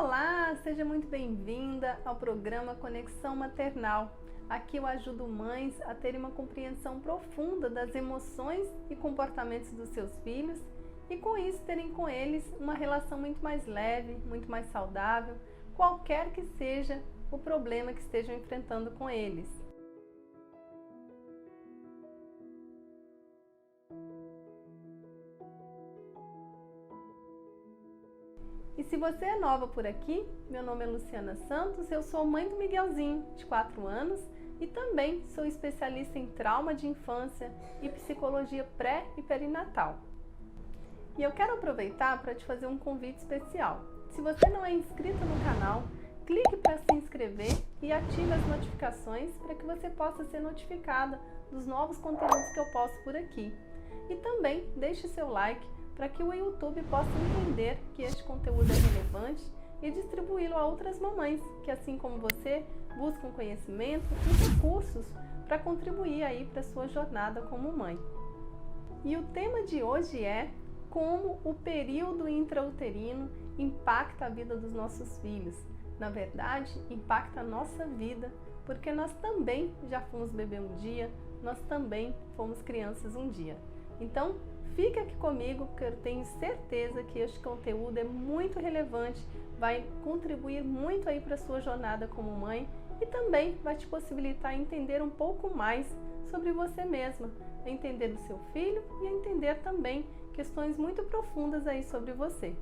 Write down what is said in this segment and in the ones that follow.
Olá, seja muito bem-vinda ao programa Conexão Maternal. Aqui eu ajudo mães a terem uma compreensão profunda das emoções e comportamentos dos seus filhos e com isso terem com eles uma relação muito mais leve, muito mais saudável, qualquer que seja o problema que estejam enfrentando com eles. E se você é nova por aqui, meu nome é Luciana Santos, eu sou mãe do Miguelzinho, de 4 anos, e também sou especialista em trauma de infância e psicologia pré e perinatal. E eu quero aproveitar para te fazer um convite especial. Se você não é inscrito no canal, clique para se inscrever e ative as notificações para que você possa ser notificada dos novos conteúdos que eu posto por aqui. E também deixe seu like para que o YouTube possa entender que este conteúdo é relevante e distribuí-lo a outras mamães que, assim como você, buscam conhecimento e recursos para contribuir aí para a sua jornada como mãe. E o tema de hoje é como o período intrauterino impacta a vida dos nossos filhos. Na verdade, impacta a nossa vida, porque nós também já fomos bebê um dia, nós também fomos crianças um dia. Então, fica aqui comigo, que eu tenho certeza que este conteúdo é muito relevante, vai contribuir muito aí para a sua jornada como mãe e também vai te possibilitar entender um pouco mais sobre você mesma, a entender o seu filho e a entender também questões muito profundas aí sobre você.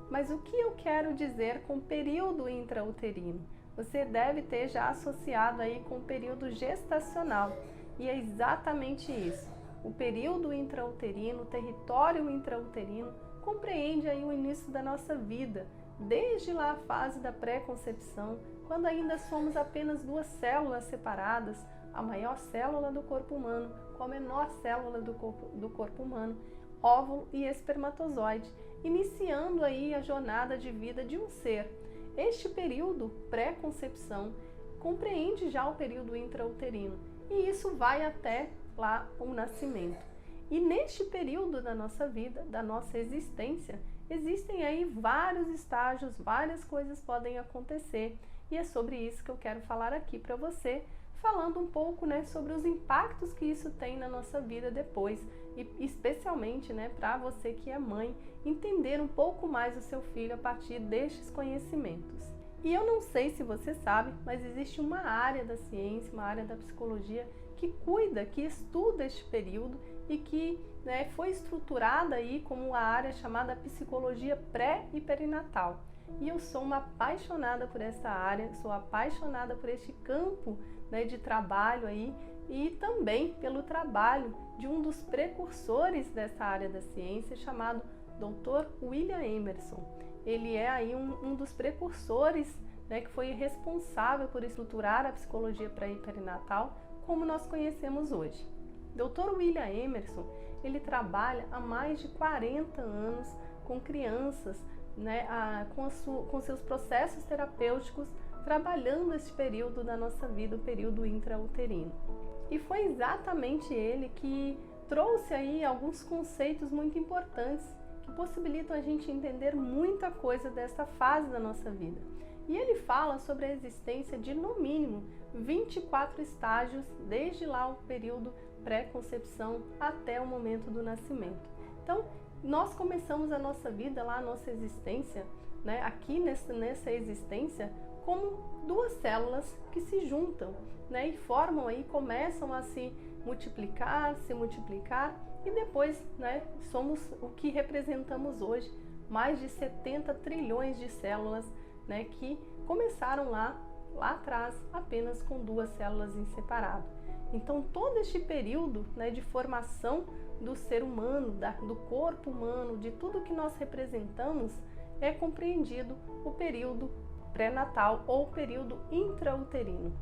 Mas o que eu quero dizer com período intrauterino? Você deve ter já associado aí com o período gestacional e é exatamente isso. O período intrauterino, o território intrauterino, compreende aí o início da nossa vida, desde lá a fase da pré-concepção, quando ainda somos apenas 2 células separadas, a maior célula do corpo humano com a menor célula do corpo humano, óvulo e espermatozoide, iniciando aí a jornada de vida de um ser. Este período pré-concepção compreende já o período intrauterino e isso vai até lá o nascimento. E neste período da nossa vida, da nossa existência, existem aí vários estágios, várias coisas podem acontecer e é sobre isso que eu quero falar aqui para você, falando um pouco, sobre os impactos que isso tem na nossa vida depois e especialmente, para você que é mãe, entender um pouco mais o seu filho a partir destes conhecimentos. E eu não sei se você sabe, mas existe uma área da ciência, uma área da psicologia que cuida, que estuda este período e que foi estruturada aí como a área chamada psicologia pré e perinatal. E eu sou uma apaixonada por essa área, sou apaixonada por este campo de trabalho aí e também pelo trabalho de um dos precursores dessa área da ciência chamado Dr. William Emerson. Ele é aí um dos precursores que foi responsável por estruturar a psicologia pré e perinatal como nós conhecemos hoje. Dr. William Emerson, ele trabalha há mais de 40 anos com crianças, com seus processos terapêuticos, trabalhando esse período da nossa vida, o período intrauterino. E foi exatamente ele que trouxe aí alguns conceitos muito importantes que possibilitam a gente entender muita coisa dessa fase da nossa vida. E ele fala sobre a existência de, no mínimo, 24 estágios, desde lá o período pré-concepção até o momento do nascimento. Então, nós começamos a nossa vida, lá a nossa existência, aqui nessa existência, como 2 células que se juntam, e formam aí, começam a se multiplicar e depois, somos o que representamos hoje, mais de 70 trilhões de células, que começaram lá atrás apenas com 2 células em separado. Então todo este período de formação do ser humano, do corpo humano, de tudo que nós representamos, é compreendido o período pré-natal ou período intrauterino.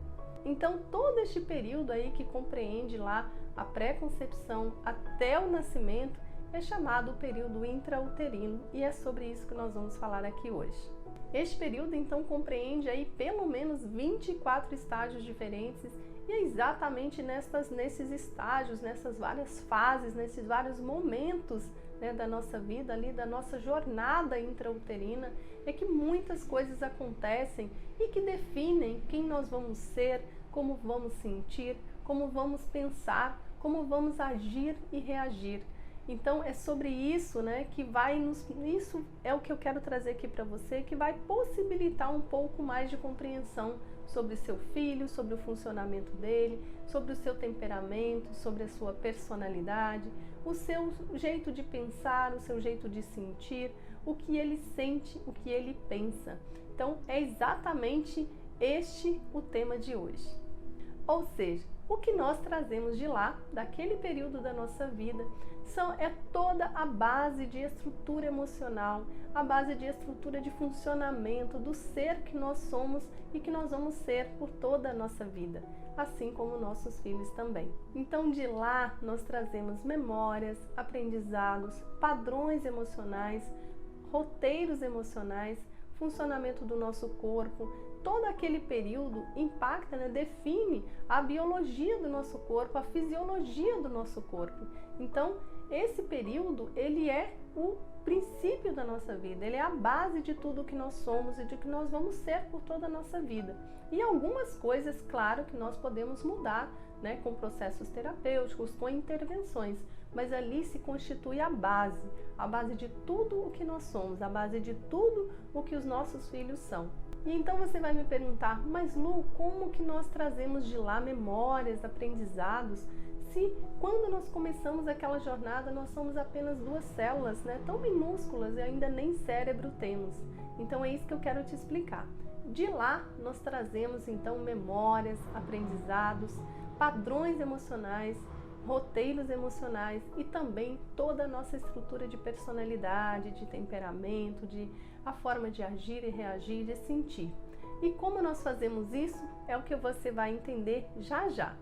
Então todo este período aí que compreende lá a pré-concepção até o nascimento é chamado período intrauterino e é sobre isso que nós vamos falar aqui hoje. Este período, então, compreende aí pelo menos 24 estágios diferentes e é exatamente nesses estágios, nessas várias fases, nesses vários momentos né, da nossa vida ali, da nossa jornada intrauterina, é que muitas coisas acontecem e que definem quem nós vamos ser, como vamos sentir, como vamos pensar, como vamos agir e reagir. Então é sobre isso, né, que isso é o que eu quero trazer aqui para você, que vai possibilitar um pouco mais de compreensão sobre seu filho, sobre o funcionamento dele, sobre o seu temperamento, sobre a sua personalidade, o seu jeito de pensar, o seu jeito de sentir, o que ele sente, o que ele pensa. Então é exatamente este o tema de hoje. Ou seja, o que nós trazemos de lá, daquele período da nossa vida, é toda a base de estrutura emocional, a base de estrutura de funcionamento do ser que nós somos e que nós vamos ser por toda a nossa vida, assim como nossos filhos também. Então de lá nós trazemos memórias, aprendizados, padrões emocionais, roteiros emocionais, funcionamento do nosso corpo. Todo aquele período impacta, né, define a biologia do nosso corpo, a fisiologia do nosso corpo. Então, esse período, ele é o princípio da nossa vida, ele é a base de tudo que nós somos e de que nós vamos ser por toda a nossa vida. E algumas coisas, claro, que nós podemos mudar, né, com processos terapêuticos, com intervenções, mas ali se constitui a base de tudo o que nós somos, a base de tudo o que os nossos filhos são. E então você vai me perguntar, mas Lu, como que nós trazemos de lá memórias, aprendizados, se quando nós começamos aquela jornada nós somos apenas 2 células, né, tão minúsculas e ainda nem cérebro temos? Então é isso que eu quero te explicar. De lá nós trazemos então memórias, aprendizados, padrões emocionais, roteiros emocionais e também toda a nossa estrutura de personalidade, de temperamento, a forma de agir e reagir, de sentir. E como nós fazemos isso é o que você vai entender já já.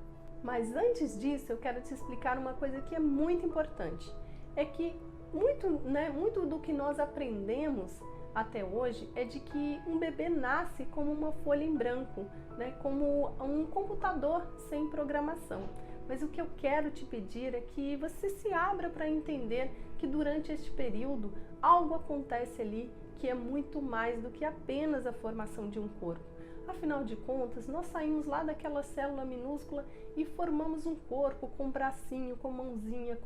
Mas antes disso eu quero te explicar uma coisa que é muito importante. É que muito do que nós aprendemos até hoje é de que um bebê nasce como uma folha em branco, né, como um computador sem programação. Mas o que eu quero te pedir é que você se abra para entender que durante este período algo acontece ali que é muito mais do que apenas a formação de um corpo. Afinal de contas, nós saímos lá daquela célula minúscula e formamos um corpo com bracinho, com mãozinha,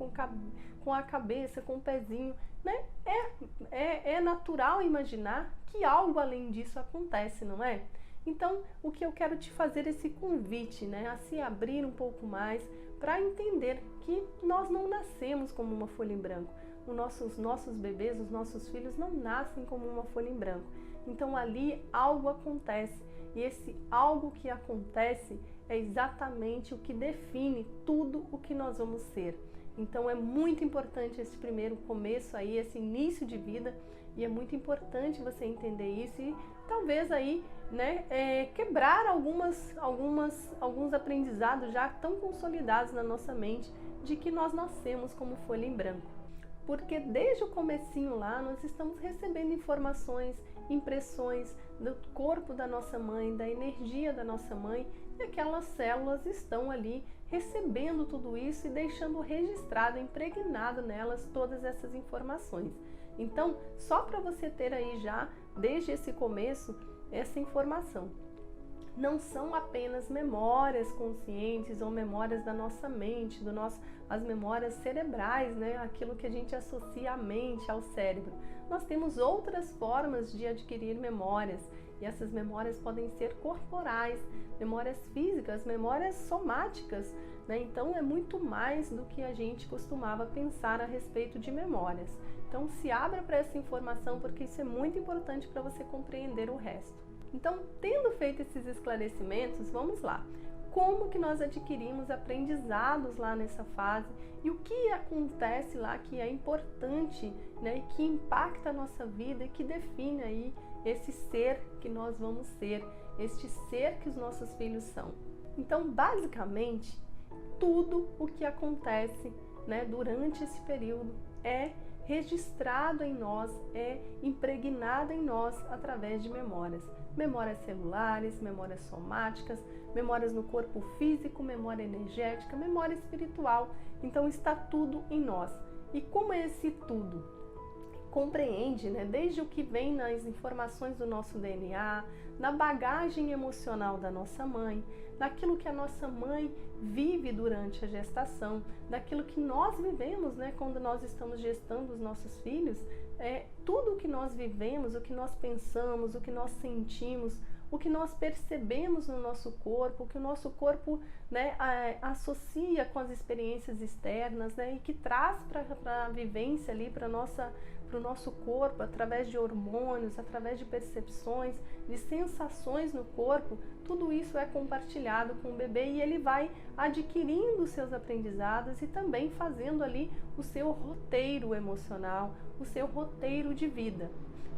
com a cabeça, com o pezinho, né? É natural imaginar que algo além disso acontece, não é? Então, o que eu quero te fazer é esse convite, né, a se abrir um pouco mais para entender que nós não nascemos como uma folha em branco. Os nossos bebês, os nossos filhos não nascem como uma folha em branco. Então, ali algo acontece e esse algo que acontece é exatamente o que define tudo o que nós vamos ser. Então, é muito importante esse primeiro começo aí, esse início de vida, e é muito importante você entender isso e talvez aí, né, quebrar alguns aprendizados já tão consolidados na nossa mente de que nós nascemos como folha em branco. Porque desde o comecinho lá nós estamos recebendo informações, impressões do corpo da nossa mãe, da energia da nossa mãe, e aquelas células estão ali recebendo tudo isso e deixando registrado, impregnado nelas todas essas informações. Então, só para você ter aí já, desde esse começo, essa informação. Não são apenas memórias conscientes ou memórias da nossa mente, as memórias cerebrais, né? Aquilo que a gente associa à mente, ao cérebro. Nós temos outras formas de adquirir memórias e essas memórias podem ser corporais, memórias físicas, memórias somáticas, né? Então é muito mais do que a gente costumava pensar a respeito de memórias. Então se abra para essa informação porque isso é muito importante para você compreender o resto. Então, tendo feito esses esclarecimentos, vamos lá. Como que nós adquirimos aprendizados lá nessa fase e o que acontece lá que é importante, né, e que impacta a nossa vida e que define aí esse ser que nós vamos ser, este ser que os nossos filhos são. Então, basicamente, tudo o que acontece, né, durante esse período é registrado em nós, é impregnado em nós através de memórias. Memórias celulares, memórias somáticas, memórias no corpo físico, memória energética, memória espiritual. Então está tudo em nós. E como é esse tudo? Compreende, né, desde o que vem nas informações do nosso DNA, na bagagem emocional da nossa mãe, daquilo que a nossa mãe vive durante a gestação, daquilo que nós vivemos, né, quando nós estamos gestando os nossos filhos, tudo o que nós vivemos, o que nós pensamos, o que nós sentimos, o que nós percebemos no nosso corpo, o que o nosso corpo, né, associa com as experiências externas, né, e que traz para a vivência ali, para o nosso corpo, através de hormônios, através de percepções, de sensações no corpo, tudo isso é compartilhado com o bebê e ele vai adquirindo os seus aprendizados e também fazendo ali o seu roteiro emocional, o seu roteiro de vida.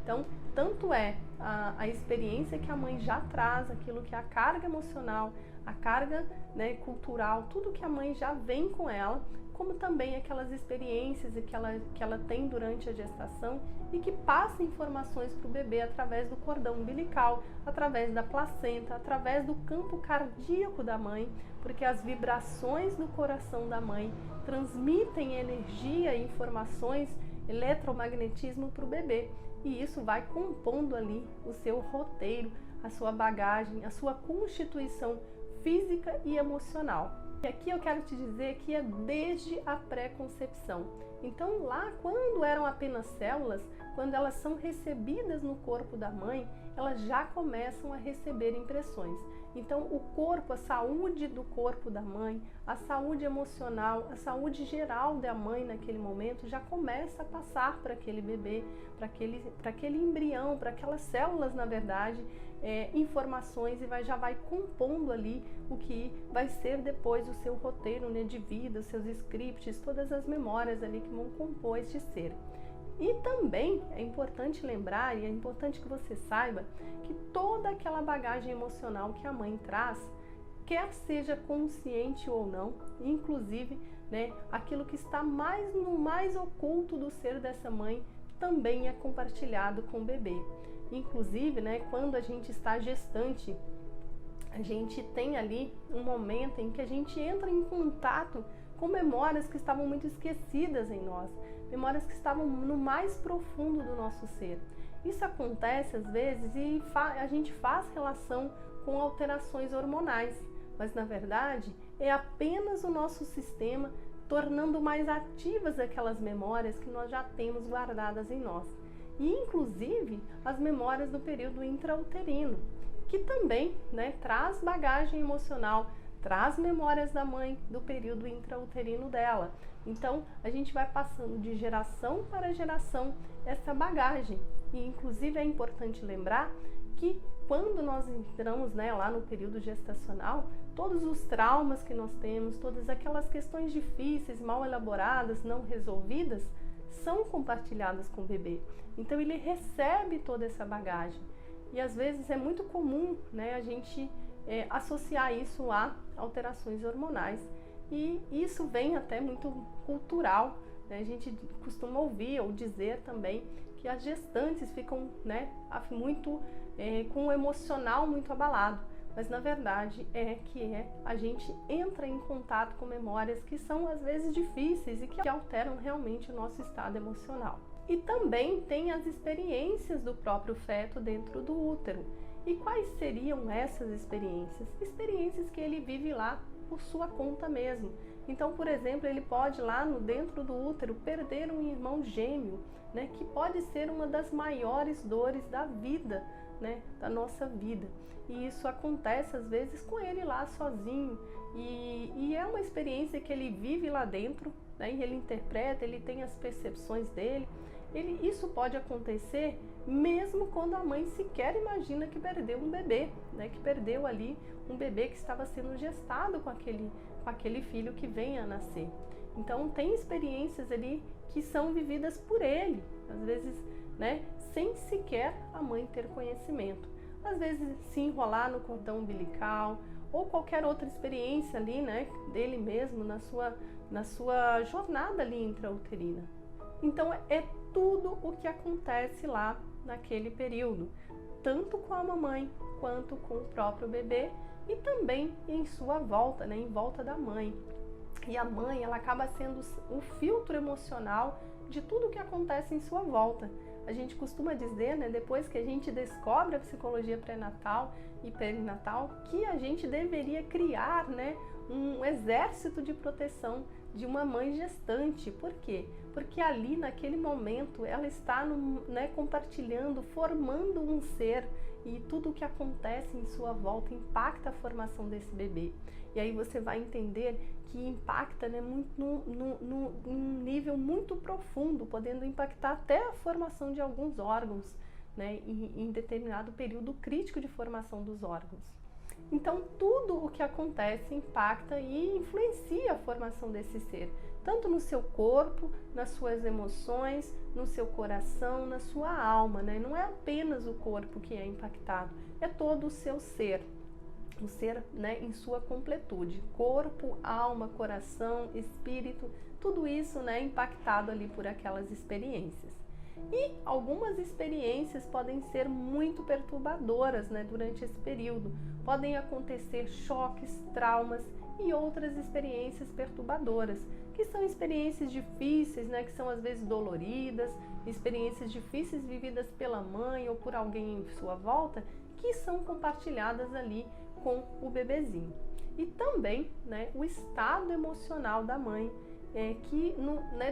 Então, tanto é a experiência que a mãe já traz, aquilo que é a carga emocional, a carga, né, cultural, tudo que a mãe já vem com ela, como também aquelas experiências que ela tem durante a gestação e que passa informações para o bebê através do cordão umbilical, através da placenta, através do campo cardíaco da mãe, porque as vibrações do coração da mãe transmitem energia e informações, eletromagnetismo para o bebê. E isso vai compondo ali o seu roteiro, a sua bagagem, a sua constituição física e emocional. E aqui eu quero te dizer que é desde a pré-concepção. Então lá, quando eram apenas células, quando elas são recebidas no corpo da mãe, elas já começam a receber impressões. Então o corpo, a saúde do corpo da mãe, a saúde emocional, a saúde geral da mãe naquele momento já começa a passar para aquele bebê, para aquele embrião, para aquelas células, na verdade, informações e já vai compondo ali o que vai ser depois o seu roteiro, né, de vida, os seus scripts, todas as memórias ali que vão compor este ser. E também é importante lembrar, e é importante que você saiba, que toda aquela bagagem emocional que a mãe traz, quer seja consciente ou não, inclusive, né, aquilo que está no mais oculto do ser dessa mãe, também é compartilhado com o bebê. Inclusive, né, quando a gente está gestante, a gente tem ali um momento em que a gente entra em contato com memórias que estavam muito esquecidas em nós, memórias que estavam no mais profundo do nosso ser. Isso acontece às vezes e a gente faz relação com alterações hormonais, mas na verdade é apenas o nosso sistema tornando mais ativas aquelas memórias que nós já temos guardadas em nós. E inclusive as memórias do período intrauterino, que também, né, traz bagagem emocional, traz memórias da mãe do período intrauterino dela. Então a gente vai passando de geração para geração essa bagagem. E inclusive é importante lembrar que quando nós entramos, né, lá no período gestacional, todos os traumas que nós temos, todas aquelas questões difíceis, mal elaboradas, não resolvidas, são compartilhadas com o bebê. Então ele recebe toda essa bagagem. E às vezes é muito comum, né, a gente associar isso a alterações hormonais. E isso vem até muito cultural, né? A gente costuma ouvir ou dizer também que as gestantes ficam, né, muito com o emocional muito abalado. Mas na verdade a gente entra em contato com memórias que são às vezes difíceis e que alteram realmente o nosso estado emocional. E também tem as experiências do próprio feto dentro do útero. E quais seriam essas experiências? Experiências que ele vive lá por sua conta mesmo. Então, por exemplo, ele pode lá dentro do útero perder um irmão gêmeo, né, que pode ser uma das maiores dores da vida, né, da nossa vida. E isso acontece às vezes com ele lá sozinho. E é uma experiência que ele vive lá dentro, né, e ele interpreta, ele tem as percepções dele. Isso pode acontecer mesmo quando a mãe sequer imagina que perdeu um bebê, né? Que perdeu ali um bebê que estava sendo gestado com aquele filho que vem a nascer. Então tem experiências ali que são vividas por ele, às vezes, né, sem sequer a mãe ter conhecimento. Às vezes se enrolar no cordão umbilical ou qualquer outra experiência ali, né, dele mesmo na sua jornada ali intrauterina. Então é tudo o que acontece lá naquele período, tanto com a mamãe quanto com o próprio bebê e também em sua volta, né, em volta da mãe. E a mãe, ela acaba sendo o filtro emocional de tudo que acontece em sua volta. A gente costuma dizer, né, depois que a gente descobre a psicologia pré-natal e perinatal, que a gente deveria criar, né, um exército de proteção de uma mãe gestante. Por quê? Porque ali, naquele momento, ela está compartilhando, formando um ser, e tudo o que acontece em sua volta impacta a formação desse bebê. E aí você vai entender que impacta, né, muito num nível muito profundo, podendo impactar até a formação de alguns órgãos, né, em determinado período crítico de formação dos órgãos. Então, tudo o que acontece impacta e influencia a formação desse ser, tanto no seu corpo, nas suas emoções, no seu coração, na sua alma, né? Não é apenas o corpo que é impactado, é todo o seu ser. O ser, né, em sua completude, corpo, alma, coração, espírito, tudo isso, né, impactado ali por aquelas experiências. E algumas experiências podem ser muito perturbadoras, né, durante esse período. Podem acontecer choques, traumas e outras experiências perturbadoras, que são experiências difíceis, né, que são às vezes doloridas, experiências difíceis vividas pela mãe ou por alguém em sua volta, que são compartilhadas ali com o bebezinho. E também, né, o estado emocional da mãe, que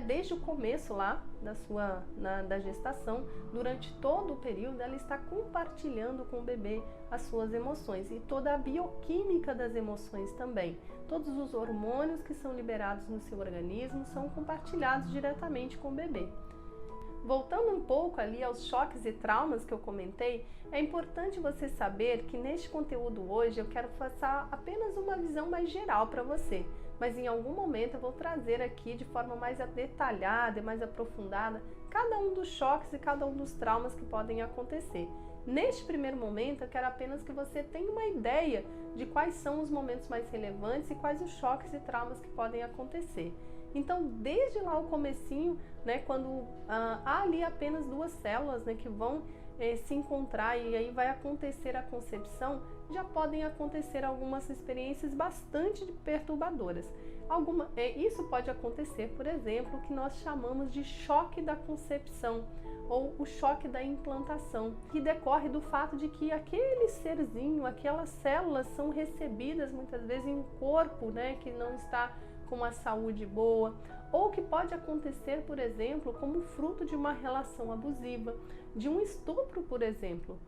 desde o começo lá da gestação, durante todo o período, ela está compartilhando com o bebê as suas emoções e toda a bioquímica das emoções também. Todos os hormônios que são liberados no seu organismo são compartilhados diretamente com o bebê. Voltando um pouco ali aos choques e traumas que eu comentei, é importante você saber que neste conteúdo hoje eu quero passar apenas uma visão mais geral para você, mas em algum momento eu vou trazer aqui de forma mais detalhada e mais aprofundada cada um dos choques e cada um dos traumas que podem acontecer. Neste primeiro momento eu quero apenas que você tenha uma ideia de quais são os momentos mais relevantes e quais os choques e traumas que podem acontecer. Então, desde lá o comecinho, né, quando há ali apenas duas células, né, que vão se encontrar e aí vai acontecer a concepção, já podem acontecer algumas experiências bastante perturbadoras. Isso pode acontecer, por exemplo, o que nós chamamos de choque da concepção ou o choque da implantação, que decorre do fato de que aquele serzinho, aquelas células são recebidas muitas vezes em um corpo, né, que não está com uma saúde boa, ou que pode acontecer, por exemplo, como fruto de uma relação abusiva, de um estupro, por exemplo.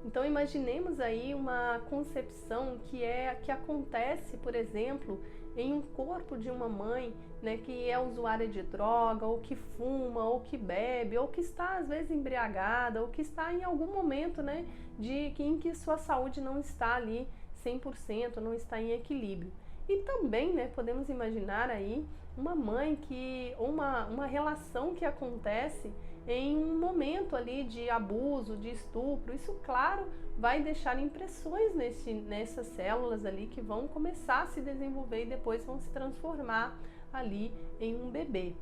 Então imaginemos aí uma concepção que acontece, por exemplo, em um corpo de uma mãe, né, que é usuária de droga, ou que fuma, ou que bebe, ou que está às vezes embriagada, ou que está em algum momento, né, em que sua saúde não está ali 100%, não está em equilíbrio. E também, né, podemos imaginar aí uma mãe uma relação que acontece em um momento ali de abuso, de estupro. Isso, claro, vai deixar impressões nessas células ali que vão começar a se desenvolver e depois vão se transformar ali em um bebê.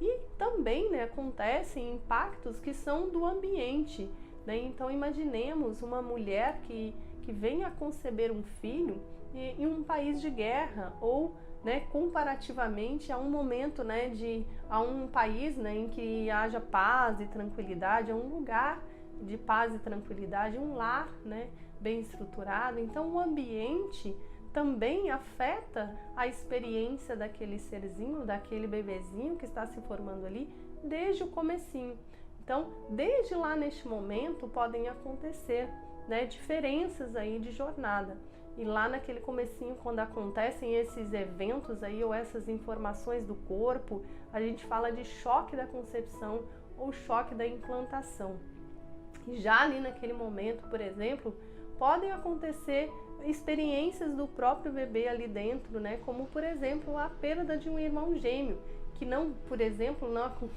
E também, né, acontecem impactos que são do ambiente, né? Então imaginemos uma mulher que vem a conceber um filho em um país de guerra ou, né, comparativamente a um momento, né, a um país, né, em que haja paz e tranquilidade, a um lugar de paz e tranquilidade, um lar, né, bem estruturado. Então o ambiente também afeta a experiência daquele serzinho, daquele bebezinho que está se formando ali desde o comecinho. Então, desde lá neste momento podem acontecer, né, diferenças aí de jornada. E lá naquele comecinho, quando acontecem esses eventos aí ou essas informações do corpo, a gente fala de choque da concepção ou choque da implantação. E já ali naquele momento, por exemplo, podem acontecer experiências do próprio bebê ali dentro, né? Como, por exemplo, a perda de um irmão gêmeo, que não, por exemplo,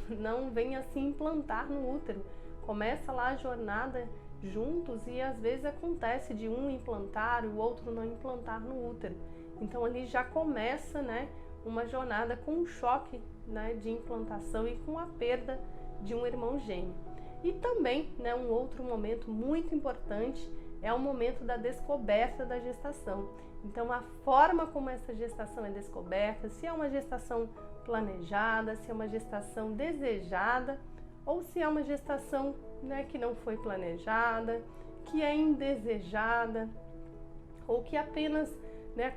não vem a se implantar no útero. Começa lá a jornada juntos e às vezes acontece de um implantar e o outro não implantar no útero. Então ali já começa, né, uma jornada com um choque, né, de implantação e com a perda de um irmão gêmeo. E também, né, um outro momento muito importante é o momento da descoberta da gestação. Então, a forma como essa gestação é descoberta, se é uma gestação planejada, se é uma gestação desejada, ou se é uma gestação, né, que não foi planejada, que é indesejada, ou que apenas, né,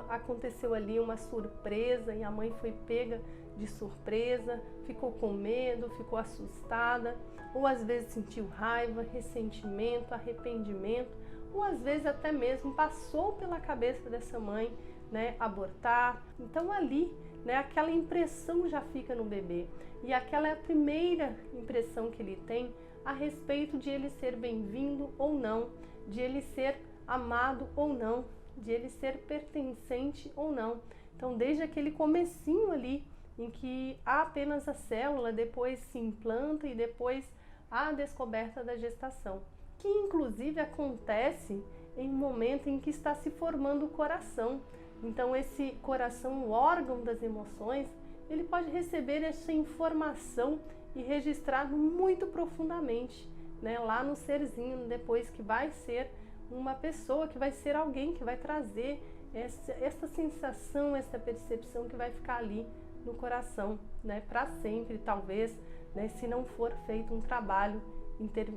aconteceu ali uma surpresa e a mãe foi pega de surpresa, ficou com medo, ficou assustada, ou às vezes sentiu raiva, ressentimento, arrependimento, ou às vezes até mesmo passou pela cabeça dessa mãe, né, abortar. Então ali, né, aquela impressão já fica no bebê, e aquela é a primeira impressão que ele tem a respeito de ele ser bem-vindo ou não, de ele ser amado ou não, de ele ser pertencente ou não. Então, desde aquele comecinho ali, em que há apenas a célula, depois se implanta e depois há a descoberta da gestação, que inclusive acontece em um momento em que está se formando o coração. Então, esse coração, o órgão das emoções, ele pode receber essa informação e registrar muito profundamente, né, lá no serzinho, depois que vai ser uma pessoa, que vai ser alguém que vai trazer essa sensação, essa percepção que vai ficar ali no coração, né, para sempre, talvez, né, se não for feito um trabalho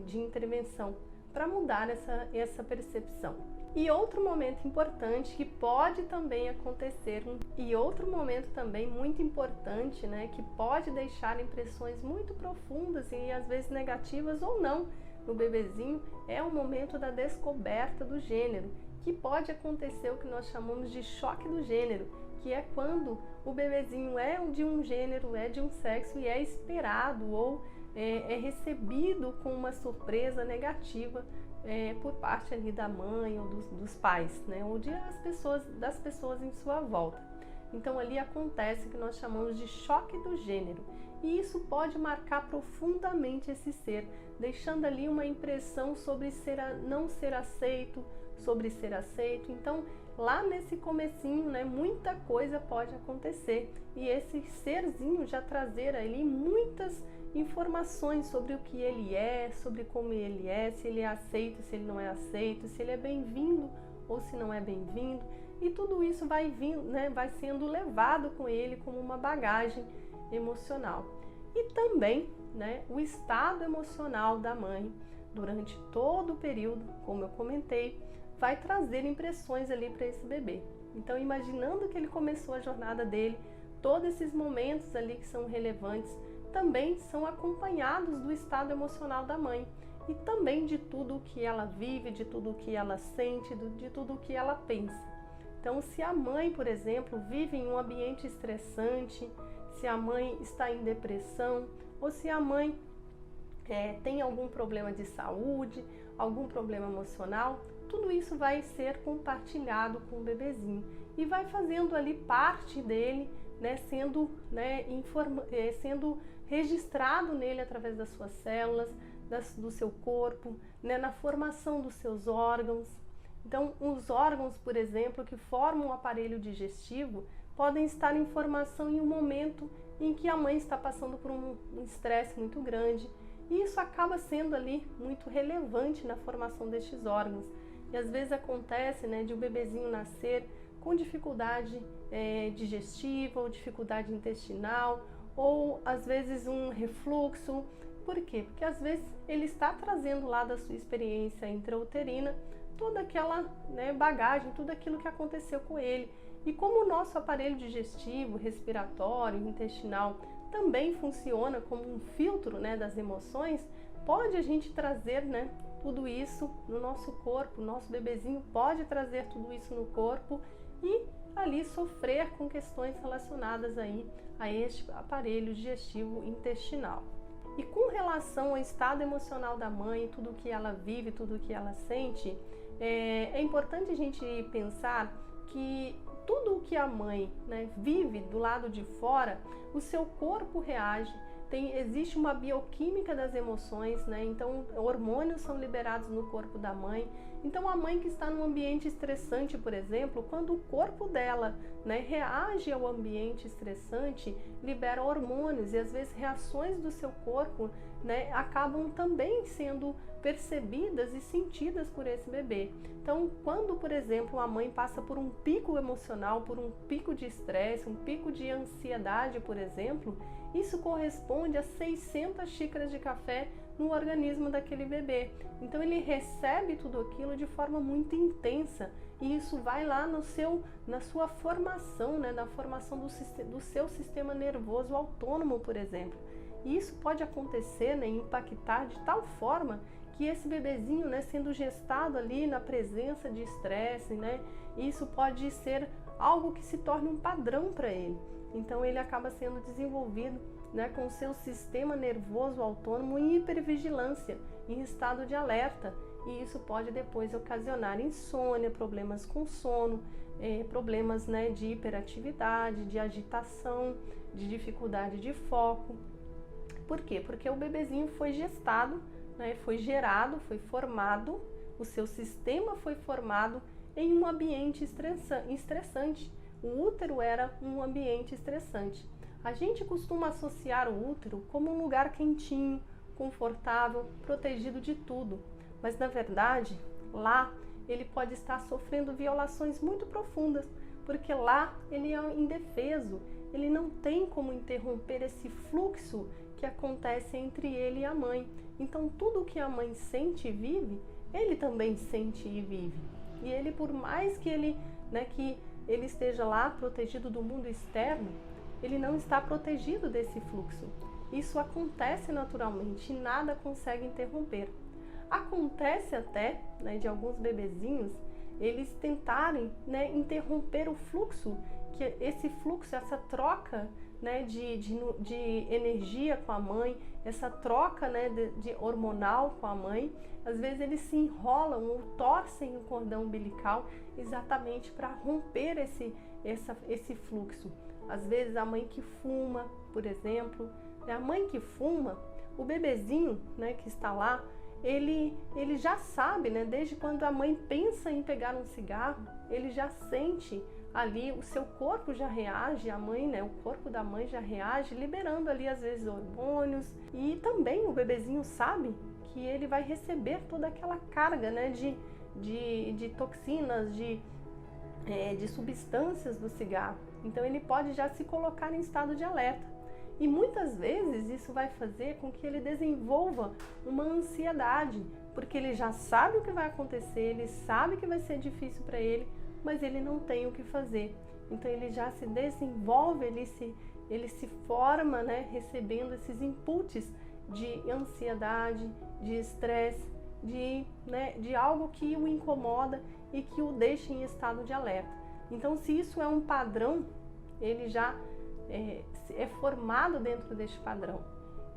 de intervenção para mudar essa percepção. E outro momento importante que pode também acontecer, e outro momento também muito importante, né, que pode deixar impressões muito profundas e às vezes negativas ou não no bebezinho, é o momento da descoberta do gênero, que pode acontecer o que nós chamamos de choque do gênero, que é quando o bebezinho é de um gênero, é de um sexo e é esperado ou é recebido com uma surpresa negativa por parte ali da mãe ou dos pais, né, ou das pessoas em sua volta. Então ali acontece o que nós chamamos de choque do gênero, e isso pode marcar profundamente esse ser, deixando ali uma impressão sobre não ser aceito, sobre ser aceito. Então lá nesse comecinho, né, muita coisa pode acontecer, e esse serzinho já trazer ali muitas informações sobre o que ele é, sobre como ele é, se ele é aceito, se ele não é aceito, se ele é bem-vindo ou se não é bem-vindo, e tudo isso vai vindo, né, vai sendo levado com ele como uma bagagem emocional. E também, né, o estado emocional da mãe durante todo o período, como eu comentei, vai trazer impressões ali para esse bebê. Então, imaginando que ele começou a jornada dele, todos esses momentos ali que são relevantes também são acompanhados do estado emocional da mãe e também de tudo o que ela vive, de tudo o que ela sente, de tudo o que ela pensa. Então, se a mãe, por exemplo, vive em um ambiente estressante, se a mãe está em depressão, ou se a mãe tem algum problema de saúde, algum problema emocional, tudo isso vai ser compartilhado com o bebezinho e vai fazendo ali parte dele, né, sendo registrado nele através das suas células, do seu corpo, né, na formação dos seus órgãos. Então, os órgãos, por exemplo, que formam o aparelho digestivo, podem estar em formação em um momento em que a mãe está passando por um estresse muito grande, e isso acaba sendo ali muito relevante na formação destes órgãos. E às vezes acontece, né, de o bebezinho nascer com dificuldade digestiva ou dificuldade intestinal, ou às vezes um refluxo. Por quê? Porque às vezes ele está trazendo lá da sua experiência intrauterina toda aquela, né, bagagem, tudo aquilo que aconteceu com ele. E como o nosso aparelho digestivo, respiratório, intestinal também funciona como um filtro, né, das emoções, pode a gente trazer, né, tudo isso no nosso corpo. O nosso bebezinho pode trazer tudo isso no corpo e ali sofrer com questões relacionadas aí a este aparelho digestivo intestinal. E com relação ao estado emocional da mãe, tudo que ela vive, tudo que ela sente, é importante a gente pensar que tudo o que a mãe, né, vive do lado de fora, o seu corpo reage existe uma bioquímica das emoções, né? Então hormônios são liberados no corpo da mãe. Então a mãe que está num ambiente estressante, por exemplo, quando o corpo dela, né, reage ao ambiente estressante, libera hormônios e às vezes reações do seu corpo, né, acabam também sendo percebidas e sentidas por esse bebê. Então, quando, por exemplo, a mãe passa por um pico emocional, por um pico de estresse, um pico de ansiedade, por exemplo, isso corresponde a 600 xícaras de café no organismo daquele bebê. Então ele recebe tudo aquilo de forma muito intensa e isso vai lá na sua formação, né, na formação do seu sistema nervoso autônomo, por exemplo. E isso pode acontecer, né, impactar de tal forma que esse bebezinho, né, sendo gestado ali na presença de estresse, né, isso pode ser algo que se torne um padrão para ele. Então ele acaba sendo desenvolvido, né, com o seu sistema nervoso autônomo em hipervigilância, em estado de alerta, e isso pode depois ocasionar insônia, problemas com sono, problemas, né, de hiperatividade, de agitação, de dificuldade de foco. Por quê? Porque o bebezinho foi gestado, né, foi gerado, foi formado, o seu sistema foi formado em um ambiente estressante. O útero era um ambiente estressante. A gente costuma associar o útero como um lugar quentinho, confortável, protegido de tudo. Mas na verdade, lá ele pode estar sofrendo violações muito profundas, porque lá ele é indefeso, ele não tem como interromper esse fluxo que acontece entre ele e a mãe. Então tudo que a mãe sente e vive, ele também sente e vive. E ele, por mais que ele esteja lá protegido do mundo externo, ele não está protegido desse fluxo. Isso acontece naturalmente e nada consegue interromper. Acontece até, né, de alguns bebezinhos, eles tentarem, né, interromper o fluxo, que esse fluxo, essa troca, né, de energia com a mãe, essa troca, né, de hormonal com a mãe. Às vezes eles se enrolam ou torcem o cordão umbilical exatamente para romper esse fluxo. Às vezes a mãe que fuma, por exemplo, a mãe que fuma, o bebezinho, né, que está lá, ele já sabe, né, desde quando a mãe pensa em pegar um cigarro, ele já sente ali, o seu corpo já reage, a mãe, né, o corpo da mãe já reage, liberando ali às vezes hormônios. E também o bebezinho sabe que ele vai receber toda aquela carga, né, de toxinas, de substâncias do cigarro. Então ele pode já se colocar em estado de alerta. E muitas vezes isso vai fazer com que ele desenvolva uma ansiedade, porque ele já sabe o que vai acontecer, ele sabe que vai ser difícil para ele, mas ele não tem o que fazer. Então ele já se desenvolve, ele se forma, né, recebendo esses inputs de ansiedade, de estresse, de algo que o incomoda e que o deixa em estado de alerta. Então, se isso é um padrão, ele já é formado dentro deste padrão.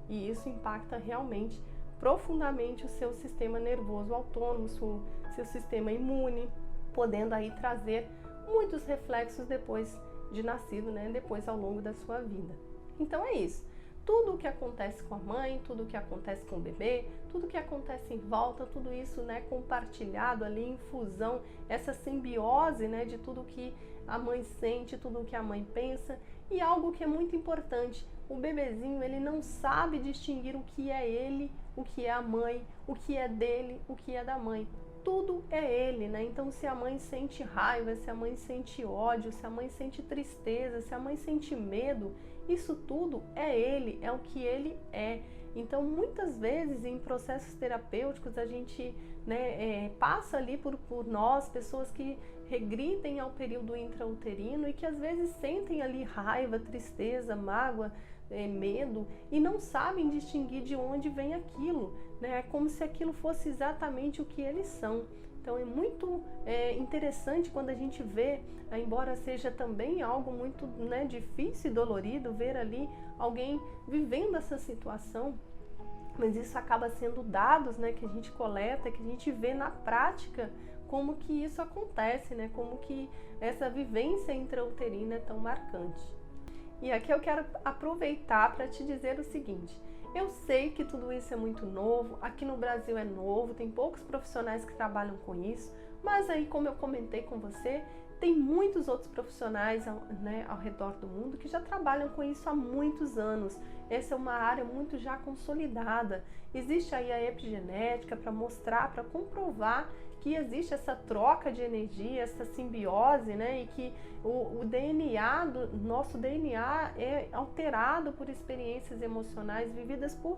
E isso impacta realmente, profundamente, o seu sistema nervoso autônomo, seu sistema imune, podendo aí trazer muitos reflexos depois de nascido, né? Depois ao longo da sua vida. Então é isso. Tudo o que acontece com a mãe, tudo o que acontece com o bebê, tudo o que acontece em volta, tudo isso, né, compartilhado ali em fusão, essa simbiose, né, de tudo que a mãe sente, tudo o que a mãe pensa. E algo que é muito importante, o bebezinho, ele não sabe distinguir o que é ele, o que é a mãe, o que é dele, o que é da mãe. Tudo é ele, né? Então, se a mãe sente raiva, se a mãe sente ódio, se a mãe sente tristeza, se a mãe sente medo, isso tudo é ele, é o que ele é. Então, muitas vezes em processos terapêuticos a gente, né, passa ali por nós, pessoas que regridem ao período intrauterino e que às vezes sentem ali raiva, tristeza, mágoa, medo e não sabem distinguir de onde vem aquilo, né? É como se aquilo fosse exatamente o que eles são. Então é muito interessante quando a gente vê, embora seja também algo muito, né, difícil e dolorido, ver ali alguém vivendo essa situação, mas isso acaba sendo dados, né, que a gente coleta, que a gente vê na prática como que isso acontece, né? Como que essa vivência intrauterina é tão marcante. E aqui eu quero aproveitar para te dizer o seguinte: eu sei que tudo isso é muito novo, aqui no Brasil é novo, tem poucos profissionais que trabalham com isso, mas aí, como eu comentei com você, tem muitos outros profissionais, né, ao redor do mundo que já trabalham com isso há muitos anos. Essa é uma área muito já consolidada. Existe aí a epigenética para mostrar, para comprovar que existe essa troca de energia, essa simbiose, né? E que o DNA, nosso DNA é alterado por experiências emocionais vividas por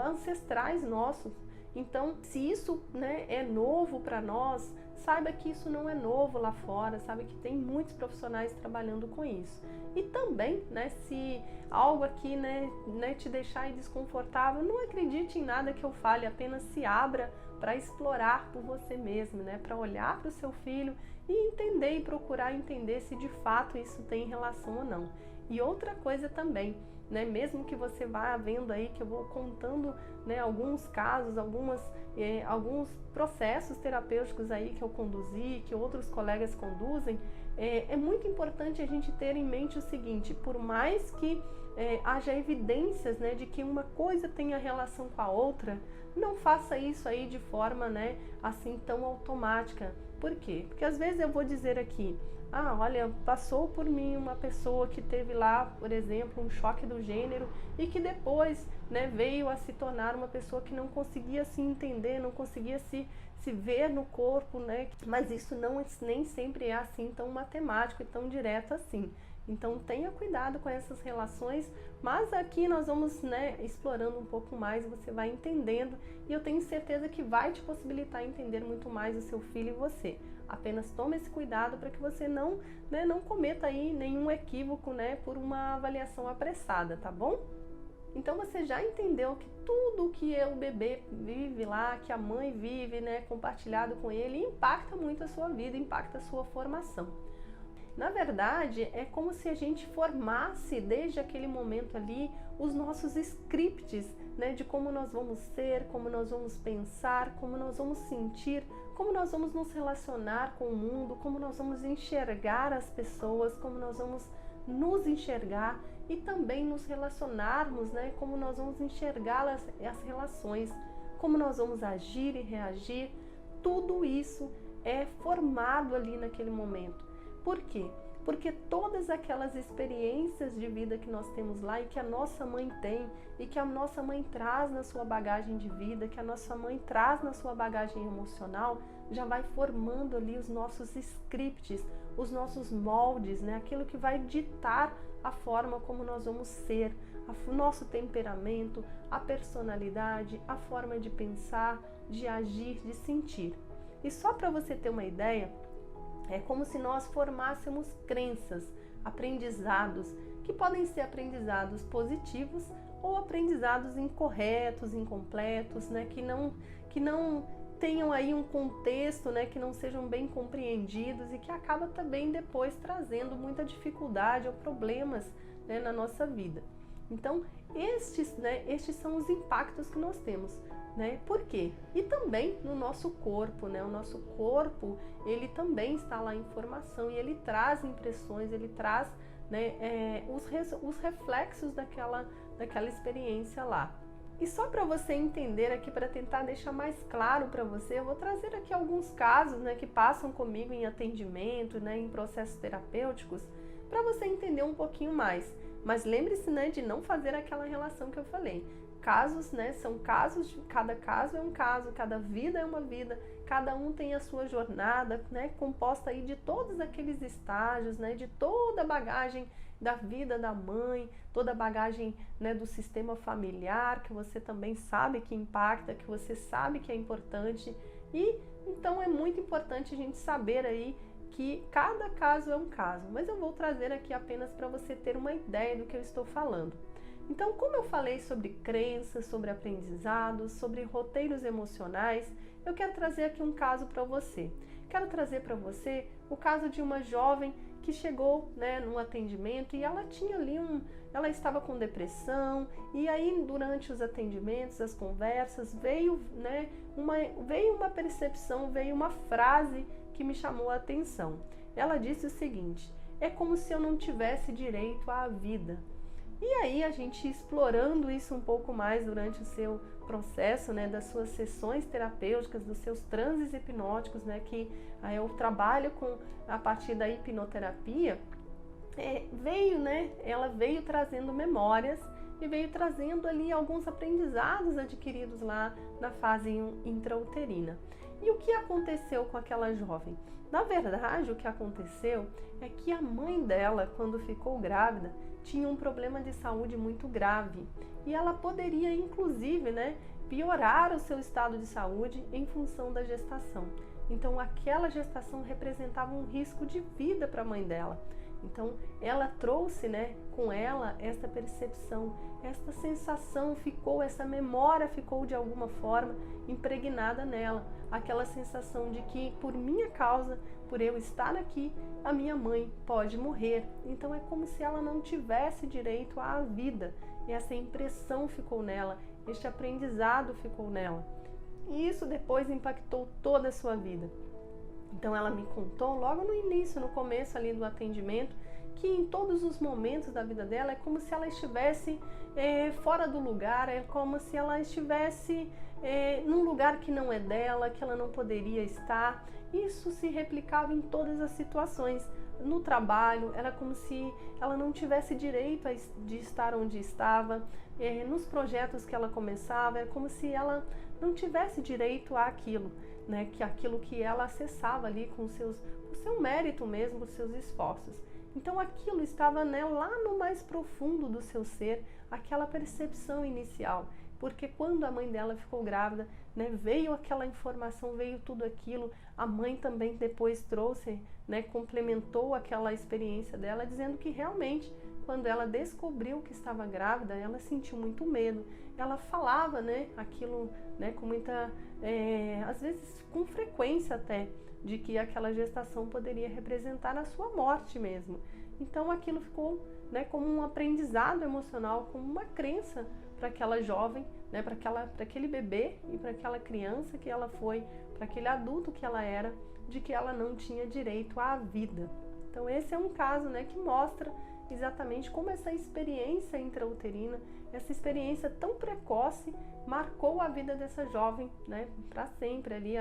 ancestrais nossos. Então, se isso, né, é novo para nós, saiba que isso não é novo lá fora, sabe que tem muitos profissionais trabalhando com isso. E também, né, se algo aqui, né, te deixar desconfortável, não acredite em nada que eu fale, apenas se abra para explorar por você mesmo, né, para olhar para o seu filho e entender e procurar entender se de fato isso tem relação ou não. E outra coisa também, né, mesmo que você vá vendo aí que eu vou contando, né, alguns casos, alguns processos terapêuticos aí que eu conduzi, que outros colegas conduzem, é muito importante a gente ter em mente o seguinte: por mais que haja evidências, né, de que uma coisa tenha relação com a outra, não faça isso aí de forma, né, assim tão automática. Por quê? Porque às vezes eu vou dizer aqui: olha, passou por mim uma pessoa que teve lá, por exemplo, um choque do gênero e que depois, né, veio a se tornar uma pessoa que não conseguia se entender, não conseguia se ver no corpo, né? Mas isso nem sempre é assim tão matemático e tão direto assim. Então tenha cuidado com essas relações, mas aqui nós vamos, né, explorando um pouco mais, você vai entendendo e eu tenho certeza que vai te possibilitar entender muito mais o seu filho e você. Apenas tome esse cuidado para que você não cometa aí nenhum equívoco, né, por uma avaliação apressada, tá bom? Então você já entendeu que tudo que o bebê vive lá, que a mãe vive, né, compartilhado com ele, impacta muito a sua vida, impacta a sua formação. Na verdade, é como se a gente formasse desde aquele momento ali os nossos scripts, né, de como nós vamos ser, como nós vamos pensar, como nós vamos sentir, como nós vamos nos relacionar com o mundo, como nós vamos enxergar as pessoas, como nós vamos nos enxergar e também nos relacionarmos, né, como nós vamos enxergar as relações, como nós vamos agir e reagir. Tudo isso é formado ali naquele momento. Por quê? Porque todas aquelas experiências de vida que nós temos lá e que a nossa mãe tem e que a nossa mãe traz na sua bagagem de vida, que a nossa mãe traz na sua bagagem emocional, já vai formando ali os nossos scripts, os nossos moldes, né? Aquilo que vai ditar a forma como nós vamos ser, o nosso temperamento, a personalidade, a forma de pensar, de agir, de sentir. E só para você ter uma ideia, é como se nós formássemos crenças, aprendizados, que podem ser aprendizados positivos ou aprendizados incorretos, incompletos, né? Que não tenham aí um contexto, né? Que não sejam bem compreendidos e que acaba também depois trazendo muita dificuldade ou problemas, né, na nossa vida. Então, estes são os impactos que nós temos. Né? Por quê? E também no nosso corpo, né? O nosso corpo, ele também está lá em formação e ele traz impressões, ele traz, né, os reflexos daquela experiência lá. E só para você entender aqui, para tentar deixar mais claro para você, eu vou trazer aqui alguns casos, né, que passam comigo em atendimento, né, em processos terapêuticos, para você entender um pouquinho mais. Mas lembre-se, né, de não fazer aquela relação que eu falei. Casos, né, são casos, cada caso é um caso, cada vida é uma vida, cada um tem a sua jornada, né, composta aí de todos aqueles estágios, né, de toda a bagagem da vida da mãe, toda a bagagem, né, do sistema familiar, que você também sabe que impacta, que você sabe que é importante. E então é muito importante a gente saber aí que cada caso é um caso, mas eu vou trazer aqui apenas para você ter uma ideia do que eu estou falando. Então, como eu falei sobre crenças, sobre aprendizados, sobre roteiros emocionais, eu quero trazer aqui um caso para você. Quero trazer para você o caso de uma jovem que chegou, né, num atendimento e ela tinha ali ela estava com depressão e aí durante os atendimentos, as conversas, veio uma percepção, veio uma frase que me chamou a atenção. Ela disse o seguinte: é como se eu não tivesse direito à vida. E aí a gente explorando isso um pouco mais durante o seu processo, né, das suas sessões terapêuticas, dos seus transes hipnóticos, né, que eu trabalho a partir da hipnoterapia, ela veio trazendo memórias e veio trazendo ali alguns aprendizados adquiridos lá na fase intrauterina. E o que aconteceu com aquela jovem? Na verdade, o que aconteceu é que a mãe dela, quando ficou grávida, tinha um problema de saúde muito grave e ela poderia, inclusive, piorar o seu estado de saúde em função da gestação. Então, aquela gestação representava um risco de vida para a mãe dela. Então, ela trouxe, com ela essa percepção, essa sensação essa memória ficou de alguma forma impregnada nela. Aquela sensação de que, por minha causa, por eu estar aqui, a minha mãe pode morrer. Então, é como se ela não tivesse direito à vida. E essa impressão ficou nela, este aprendizado ficou nela. E isso depois impactou toda a sua vida. Então ela me contou logo no início, no começo ali do atendimento, que em todos os momentos da vida dela é como se ela estivesse fora do lugar, é como se ela estivesse num lugar que não é dela, que ela não poderia estar. Isso se replicava em todas as situações. No trabalho, era como se ela não tivesse direito de estar onde estava. Nos projetos que ela começava, era como se ela não tivesse direito àquilo, que aquilo que ela acessava ali com o seu mérito mesmo, os seus esforços. Então aquilo estava lá no mais profundo do seu ser, aquela percepção inicial. Porque quando a mãe dela ficou grávida, veio aquela informação, veio tudo aquilo. A mãe também depois trouxe, complementou aquela experiência dela, dizendo que realmente, quando ela descobriu que estava grávida, ela sentiu muito medo. Ela falava, aquilo, com muita, às vezes com frequência até, de que aquela gestação poderia representar a sua morte mesmo. Então aquilo ficou, como um aprendizado emocional, como uma crença para aquela jovem, para aquele bebê e para aquela criança que ela foi, para aquele adulto que ela era, de que ela não tinha direito à vida. Então esse é um caso, que mostra exatamente como essa experiência intrauterina, essa experiência tão precoce, marcou a vida dessa jovem, para sempre ali,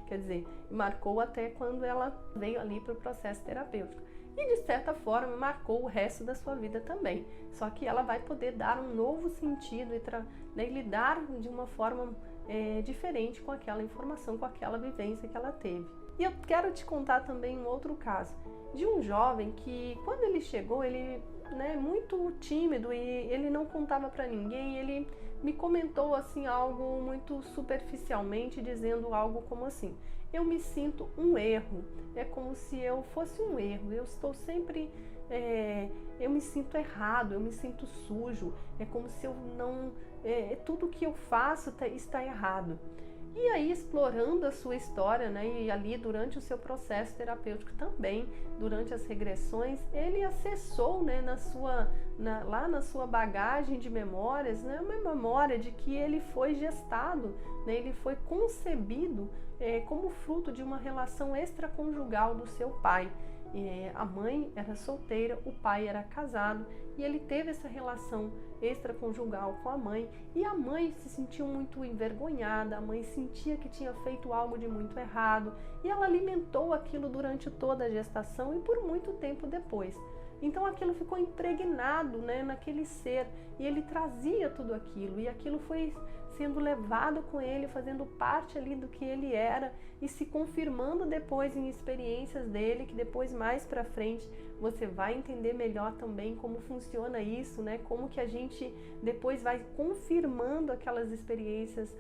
quer dizer, marcou até quando ela veio ali para o processo terapêutico. E de certa forma marcou o resto da sua vida também. Só que ela vai poder dar um novo sentido e lidar de uma forma diferente com aquela informação, com aquela vivência que ela teve. E eu quero te contar também um outro caso de um jovem que, quando ele chegou, ele muito tímido e ele não contava para ninguém. Ele me comentou assim algo muito superficialmente, dizendo algo como assim: eu me sinto um erro, é como se eu fosse um erro, eu estou sempre, eu me sinto errado, eu me sinto sujo, é como se eu não, tudo que eu faço está errado. E aí, explorando a sua história, e ali durante o seu processo terapêutico também, durante as regressões, ele acessou, lá na sua bagagem de memórias, uma memória de que ele foi gestado, ele foi concebido como fruto de uma relação extraconjugal do seu pai. A mãe era solteira, o pai era casado e ele teve essa relação extraconjugal com a mãe, e a mãe se sentiu muito envergonhada, a mãe sentia que tinha feito algo de muito errado e ela alimentou aquilo durante toda a gestação e por muito tempo depois. Então aquilo ficou impregnado, naquele ser, e ele trazia tudo aquilo, e aquilo foi sendo levado com ele, fazendo parte ali do que ele era e se confirmando depois em experiências dele, que depois mais pra frente você vai entender melhor também como funciona isso, como que a gente depois vai confirmando aquelas experiências,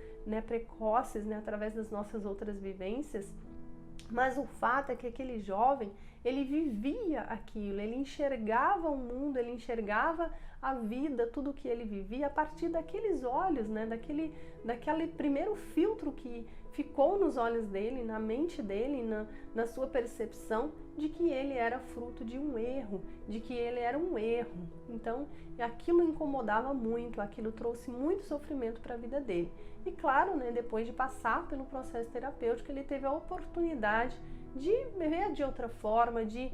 precoces, através das nossas outras vivências. Mas o fato é que aquele jovem, ele vivia aquilo, ele enxergava o mundo, ele enxergava a vida, tudo que ele vivia a partir daqueles olhos, daquele primeiro filtro que ficou nos olhos dele, na mente dele, na sua percepção de que ele era fruto de um erro, de que ele era um erro. Então, aquilo incomodava muito, aquilo trouxe muito sofrimento para a vida dele. E claro, né, depois de passar pelo processo terapêutico, ele teve a oportunidade de viver de outra forma, de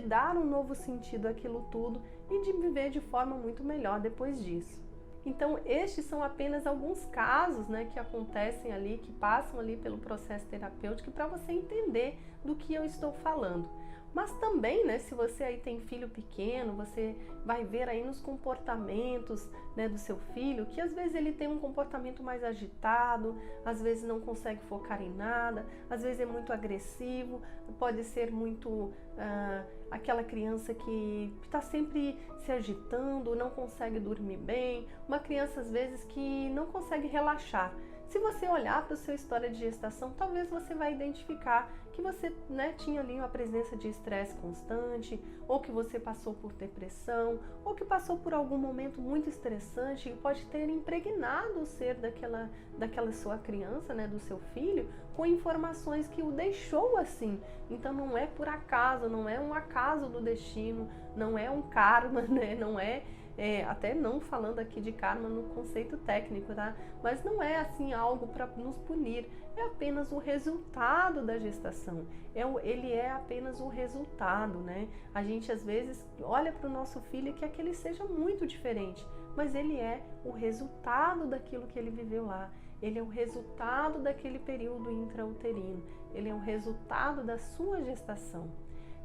dar um novo sentido àquilo tudo e de viver de forma muito melhor depois disso. Então, estes são apenas alguns casos, né, que acontecem ali, que passam ali pelo processo terapêutico, para você entender do que eu estou falando. Mas também, né, se você aí tem filho pequeno, você vai ver aí nos comportamentos, né, do seu filho, que às vezes ele tem um comportamento mais agitado, às vezes não consegue focar em nada, às vezes é muito agressivo, pode ser muito aquela criança que está sempre se agitando, não consegue dormir bem, uma criança às vezes que não consegue relaxar. Se você olhar para a sua história de gestação, talvez você vai identificar que você, né, tinha ali uma presença de estresse constante, ou que você passou por depressão, ou que passou por algum momento muito estressante e pode ter impregnado o ser daquela sua criança, né, do seu filho, com informações que o deixou assim. Então não é por acaso, não é um acaso do destino, não é um karma, né, não é... até não falando aqui de karma no conceito técnico, tá? Mas não é assim algo para nos punir, é apenas o resultado da gestação, ele é apenas o resultado, né? A gente às vezes olha para o nosso filho e quer que ele seja muito diferente, mas ele é o resultado daquilo que ele viveu lá, ele é o resultado daquele período intrauterino, ele é o resultado da sua gestação.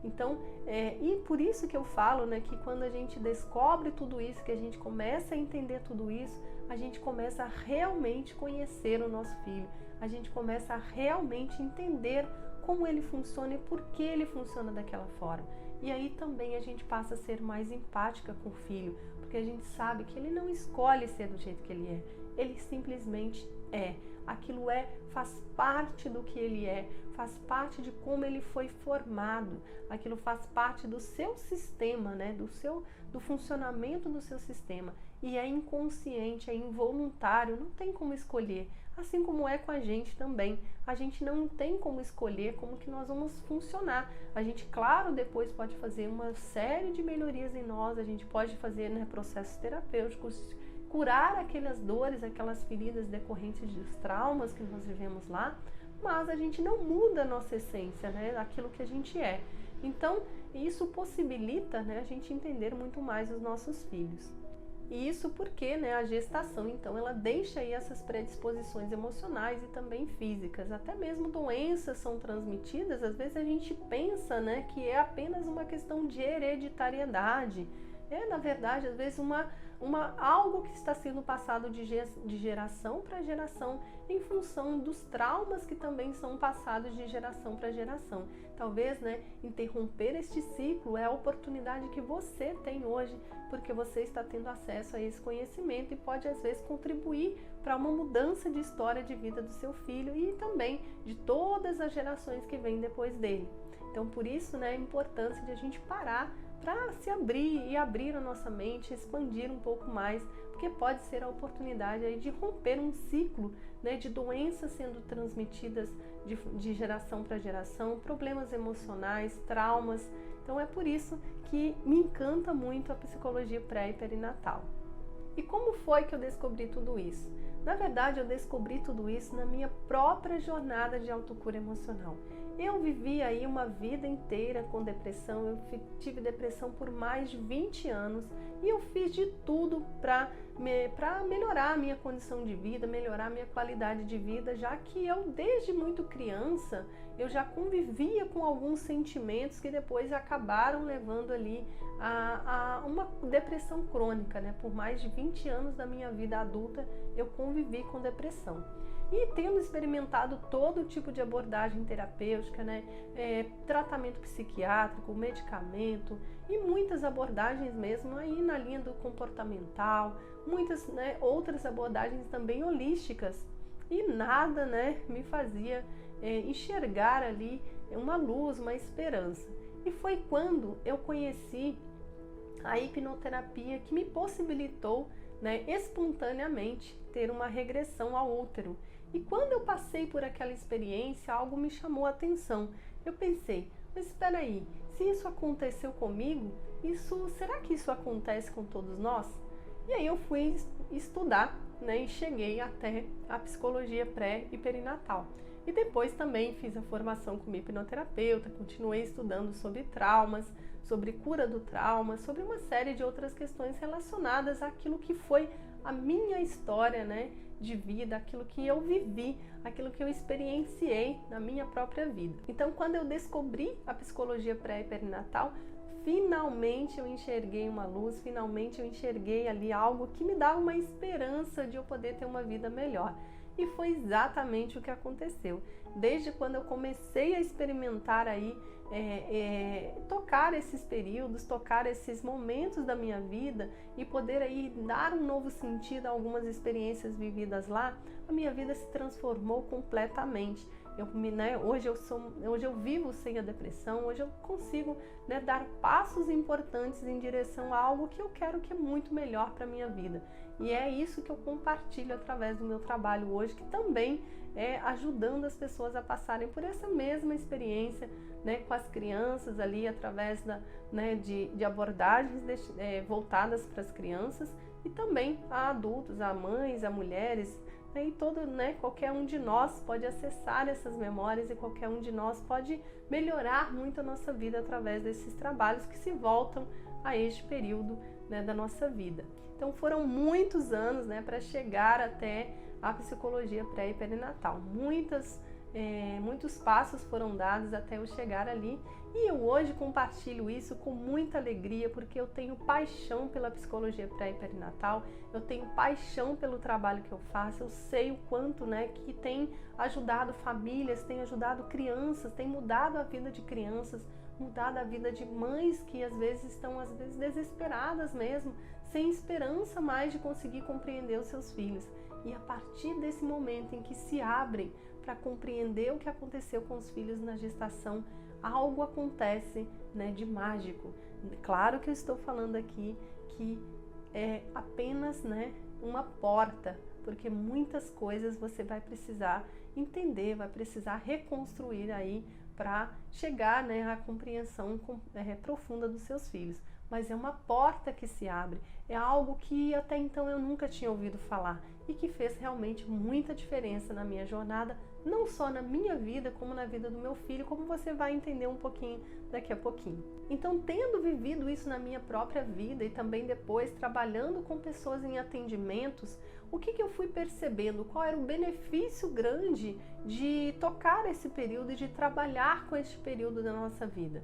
Então, e por isso que eu falo, né, que quando a gente descobre tudo isso, que a gente começa a entender tudo isso, a gente começa a realmente conhecer o nosso filho, a gente começa a realmente entender como ele funciona e por que ele funciona daquela forma. E aí também a gente passa a ser mais empática com o filho, porque a gente sabe que ele não escolhe ser do jeito que ele é, ele simplesmente é. Aquilo faz parte do que ele é, faz parte de como ele foi formado, aquilo faz parte do seu sistema, né? do funcionamento do seu sistema. E é inconsciente, é involuntário, não tem como escolher. Assim como é com a gente também. A gente não tem como escolher como que nós vamos funcionar. A gente, claro, depois pode fazer uma série de melhorias em nós, a gente pode fazer, né, processos terapêuticos, curar aquelas dores, aquelas feridas decorrentes dos traumas que nós vivemos lá, mas a gente não muda a nossa essência, né, aquilo que a gente é. Então, isso possibilita, né, a gente entender muito mais os nossos filhos. E isso porque, né, a gestação, então, ela deixa aí essas predisposições emocionais e também físicas. Até mesmo doenças são transmitidas, às vezes a gente pensa, né, que é apenas uma questão de hereditariedade. Na verdade, às vezes algo que está sendo passado de geração para geração em função dos traumas que também são passados de geração para geração. Talvez, né, interromper este ciclo é a oportunidade que você tem hoje, porque você está tendo acesso a esse conhecimento e pode às vezes contribuir para uma mudança de história de vida do seu filho e também de todas as gerações que vêm depois dele. Então, por isso, né, a importância de a gente parar para se abrir e abrir a nossa mente, expandir um pouco mais, porque pode ser a oportunidade aí de romper um ciclo, né, de doenças sendo transmitidas de geração para geração, problemas emocionais, traumas. Então é por isso que me encanta muito a psicologia pré e perinatal. E como foi que eu descobri tudo isso? Na verdade, eu descobri tudo isso na minha própria jornada de autocura emocional. Eu vivi aí uma vida inteira com depressão, eu tive depressão por mais de 20 anos e eu fiz de tudo para melhorar a minha condição de vida, melhorar a minha qualidade de vida, já que eu, desde muito criança, eu já convivia com alguns sentimentos que depois acabaram levando ali a uma depressão crônica, né? Por mais de 20 anos da minha vida adulta, eu convivi com depressão. E tendo experimentado todo tipo de abordagem terapêutica, né, tratamento psiquiátrico, medicamento e muitas abordagens mesmo aí na linha do comportamental, muitas, né, outras abordagens também holísticas, e nada, né, me fazia enxergar ali uma luz, uma esperança. E foi quando eu conheci a hipnoterapia que me possibilitou, né, espontaneamente ter uma regressão ao útero. E quando eu passei por aquela experiência, algo me chamou a atenção. Eu pensei, mas espera aí, se isso aconteceu comigo, será que isso acontece com todos nós? E aí eu fui estudar, né, e cheguei até a psicologia pré e perinatal. E depois também fiz a formação como hipnoterapeuta, continuei estudando sobre traumas, sobre cura do trauma, sobre uma série de outras questões relacionadas àquilo que foi a minha história, né, de vida, aquilo que eu vivi, aquilo que eu experienciei na minha própria vida. Então, quando eu descobri a psicologia pré e perinatal, finalmente eu enxerguei uma luz, finalmente eu enxerguei ali algo que me dava uma esperança de eu poder ter uma vida melhor. E foi exatamente o que aconteceu. Desde quando eu comecei a experimentar aí, tocar esses períodos, tocar esses momentos da minha vida e poder aí dar um novo sentido a algumas experiências vividas lá, a minha vida se transformou completamente. Hoje eu vivo sem a depressão, hoje eu consigo, né, dar passos importantes em direção a algo que eu quero que é muito melhor para a minha vida. E é isso que eu compartilho através do meu trabalho hoje, que também é ajudando as pessoas a passarem por essa mesma experiência, né, com as crianças ali, através de abordagens voltadas para as crianças e também a adultos, a mães, a mulheres, né, e qualquer um de nós pode acessar essas memórias e qualquer um de nós pode melhorar muito a nossa vida através desses trabalhos que se voltam a este período, né, da nossa vida. Então foram muitos anos, né, para chegar até a psicologia pré e perinatal. Muitos passos foram dados até eu chegar ali e eu hoje compartilho isso com muita alegria porque eu tenho paixão pela psicologia pré e perinatal, eu tenho paixão pelo trabalho que eu faço, eu sei o quanto, né, que tem ajudado famílias, tem ajudado crianças, tem mudado a vida de crianças, mudado a vida de mães que às vezes estão desesperadas mesmo, sem esperança mais de conseguir compreender os seus filhos. E a partir desse momento em que se abrem para compreender o que aconteceu com os filhos na gestação, algo acontece, né, de mágico. Claro que eu estou falando aqui que é apenas, né, uma porta, porque muitas coisas você vai precisar entender, vai precisar reconstruir aí para chegar, né, à compreensão profunda dos seus filhos. Mas é uma porta que se abre, é algo que até então eu nunca tinha ouvido falar e que fez realmente muita diferença na minha jornada, não só na minha vida, como na vida do meu filho, como você vai entender um pouquinho daqui a pouquinho. Então, tendo vivido isso na minha própria vida e também depois trabalhando com pessoas em atendimentos, o que eu fui percebendo? Qual era o benefício grande de tocar esse período e de trabalhar com esse período da nossa vida?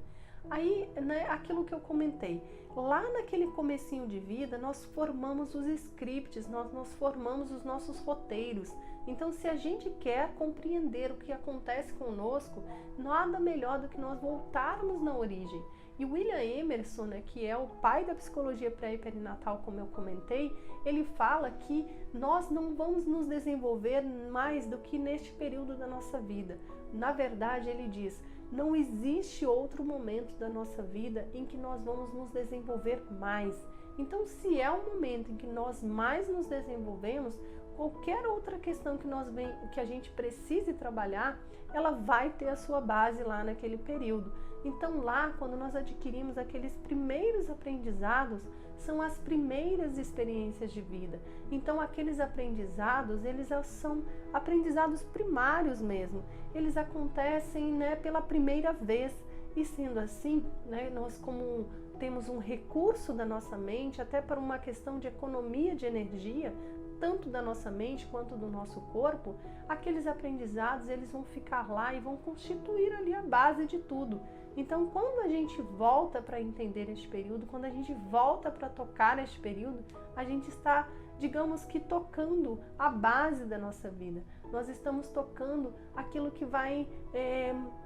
Aí, né, aquilo que eu comentei, lá naquele comecinho de vida, nós formamos os scripts, nós formamos os nossos roteiros. Então, se a gente quer compreender o que acontece conosco, nada melhor do que nós voltarmos na origem. E William Emerson, né, que é o pai da psicologia pré e perinatal, como eu comentei, ele fala que nós não vamos nos desenvolver mais do que neste período da nossa vida. Na verdade, ele diz, não existe outro momento da nossa vida em que nós vamos nos desenvolver mais. Então, se é o momento em que nós mais nos desenvolvemos, qualquer outra questão que a gente precise trabalhar, ela vai ter a sua base lá naquele período. Então, lá, quando nós adquirimos aqueles primeiros aprendizados, são as primeiras experiências de vida. Então, aqueles aprendizados, eles são aprendizados primários mesmo. Eles acontecem, né, pela primeira vez. E sendo assim, né, nós como temos um recurso da nossa mente, até para uma questão de economia de energia, tanto da nossa mente quanto do nosso corpo, aqueles aprendizados eles vão ficar lá e vão constituir ali a base de tudo. Então, quando a gente volta para entender este período, quando a gente volta para tocar este período, a gente está, digamos que, tocando a base da nossa vida. Nós estamos tocando aquilo que vai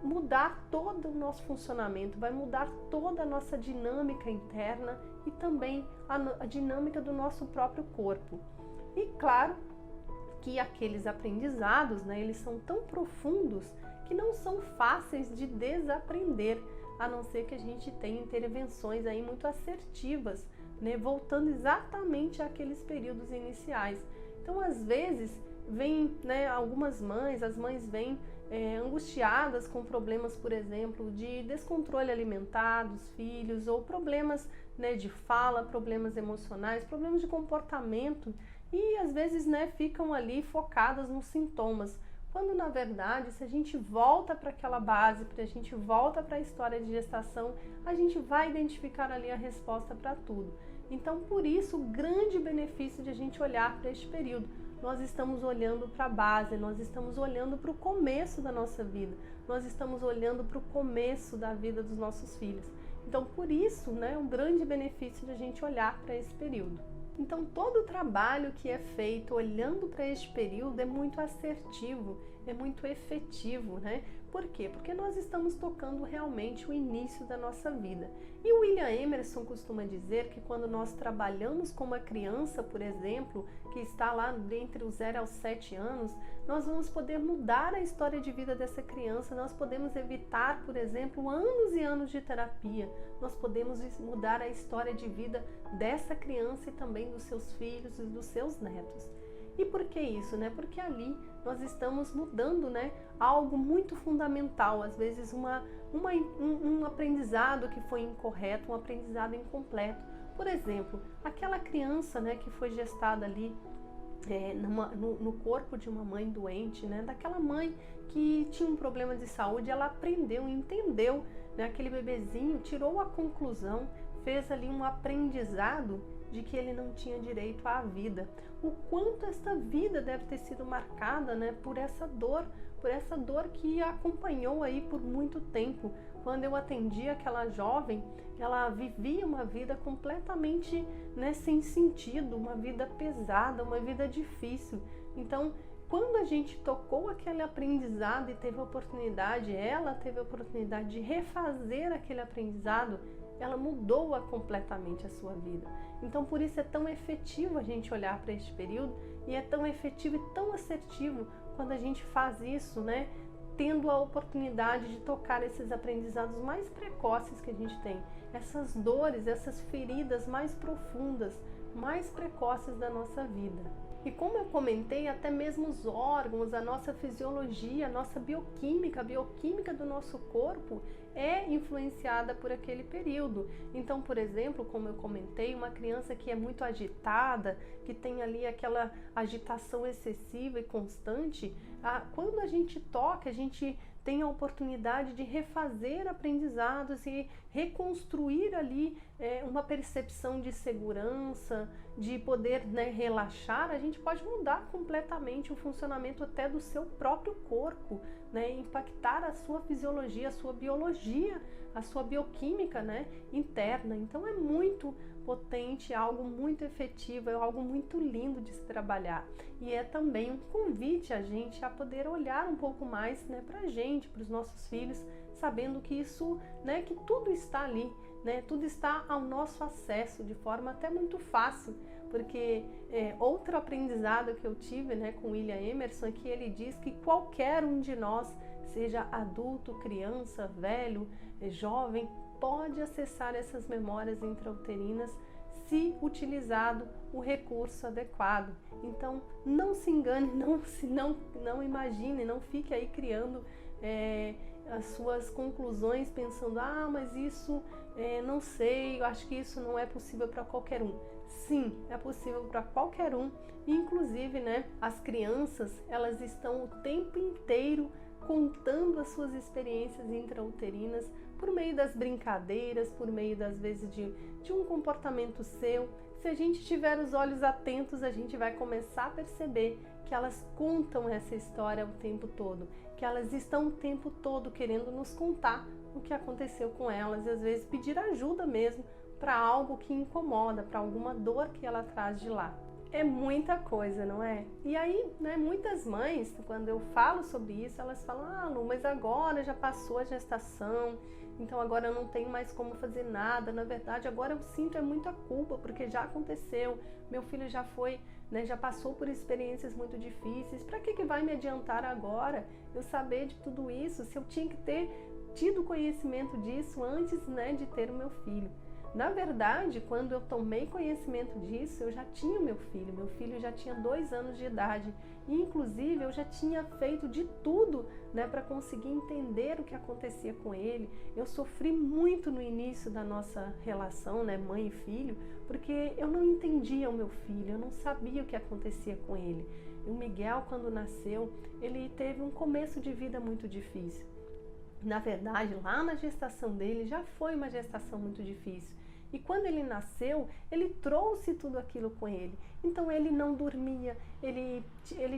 mudar todo o nosso funcionamento, vai mudar toda a nossa dinâmica interna e também a dinâmica do nosso próprio corpo. E claro que aqueles aprendizados, né, eles são tão profundos que não são fáceis de desaprender, a não ser que a gente tenha intervenções aí muito assertivas, né, voltando exatamente àqueles períodos iniciais. Então, às vezes, vem, né, algumas mães, as mães vêm angustiadas com problemas, por exemplo, de descontrole alimentar dos filhos, ou problemas, né, de fala, problemas emocionais, problemas de comportamento, e às vezes, né, ficam ali focadas nos sintomas, quando na verdade, se a gente volta para aquela base, a gente volta para a história de gestação, a gente vai identificar ali a resposta para tudo. Então, por isso, o grande benefício de a gente olhar para este período. Nós estamos olhando para a base, nós estamos olhando para o começo da nossa vida, nós estamos olhando para o começo da vida dos nossos filhos. Então, por isso, né, um grande benefício de a gente olhar para esse período. Então, todo o trabalho que é feito olhando para este período é muito assertivo, é muito efetivo, né? Por quê? Porque nós estamos tocando realmente o início da nossa vida. E o William Emerson costuma dizer que quando nós trabalhamos com uma criança, por exemplo, que está lá entre os 0 aos 7 anos, nós vamos poder mudar a história de vida dessa criança, nós podemos evitar, por exemplo, anos e anos de terapia, nós podemos mudar a história de vida dessa criança e também dos seus filhos e dos seus netos. E por que isso, né? Porque ali nós estamos mudando, né, algo muito fundamental, às vezes um aprendizado que foi incorreto, um aprendizado incompleto. Por exemplo, aquela criança, né, que foi gestada ali no corpo de uma mãe doente, né, daquela mãe que tinha um problema de saúde, ela aprendeu, entendeu, né, aquele bebezinho, tirou a conclusão, fez ali um aprendizado de que ele não tinha direito à vida. O quanto esta vida deve ter sido marcada, né, por essa dor que a acompanhou aí por muito tempo. Quando eu atendi aquela jovem, ela vivia uma vida completamente, né, sem sentido, uma vida pesada, uma vida difícil. Então, quando a gente tocou aquele aprendizado e ela teve a oportunidade de refazer aquele aprendizado, ela mudou completamente a sua vida. Então, por isso é tão efetivo a gente olhar para este período, e é tão efetivo e tão assertivo quando a gente faz isso, né, tendo a oportunidade de tocar esses aprendizados mais precoces que a gente tem, essas dores, essas feridas mais profundas, mais precoces da nossa vida. E como eu comentei, até mesmo os órgãos, a nossa fisiologia, a nossa bioquímica, a bioquímica do nosso corpo é influenciada por aquele período. Então, por exemplo, como eu comentei, uma criança que é muito agitada, que tem ali aquela agitação excessiva e constante, quando a gente toca, a gente tem a oportunidade de refazer aprendizados e reconstruir ali uma percepção de segurança, de poder, né, relaxar. A gente pode mudar completamente o funcionamento até do seu próprio corpo, né, impactar a sua fisiologia, a sua biologia, a sua bioquímica, né, interna. Então é muito potente, algo muito efetivo, é algo muito lindo de se trabalhar. E é também um convite a gente a poder olhar um pouco mais, né, para a gente, para os nossos filhos, sabendo que isso, né, que tudo está ali, né, tudo está ao nosso acesso de forma até muito fácil, porque outro aprendizado que eu tive, né, com William Emerson é que ele diz que qualquer um de nós, seja adulto, criança, velho, jovem, pode acessar essas memórias intrauterinas se utilizado o recurso adequado. Então, não se engane, não imagine, não fique aí criando as suas conclusões pensando, mas isso não sei, eu acho que isso não é possível para qualquer um. Sim, é possível para qualquer um, inclusive, né, as crianças, elas estão o tempo inteiro contando as suas experiências intrauterinas por meio das brincadeiras, por meio das vezes de um comportamento seu. Se a gente tiver os olhos atentos, a gente vai começar a perceber que elas contam essa história o tempo todo, que elas estão o tempo todo querendo nos contar o que aconteceu com elas e às vezes pedir ajuda mesmo para algo que incomoda, para alguma dor que ela traz de lá. É muita coisa, não é? E aí, né, muitas mães, quando eu falo sobre isso, elas falam, Lu, mas agora já passou a gestação, então agora eu não tenho mais como fazer nada. Na verdade, agora eu sinto muita culpa, porque já aconteceu, meu filho já foi, né, já passou por experiências muito difíceis. Para que vai me adiantar agora eu saber de tudo isso, se eu tinha que ter tido conhecimento disso antes, né, de ter o meu filho? Na verdade, quando eu tomei conhecimento disso, eu já tinha o meu filho já tinha 2 anos de idade. E, inclusive, eu já tinha feito de tudo, né, para conseguir entender o que acontecia com ele. Eu sofri muito no início da nossa relação, né, mãe e filho, porque eu não entendia o meu filho, eu não sabia o que acontecia com ele. E o Miguel, quando nasceu, ele teve um começo de vida muito difícil. Na verdade, lá na gestação dele já foi uma gestação muito difícil. E quando ele nasceu, ele trouxe tudo aquilo com ele. Então ele não dormia, ele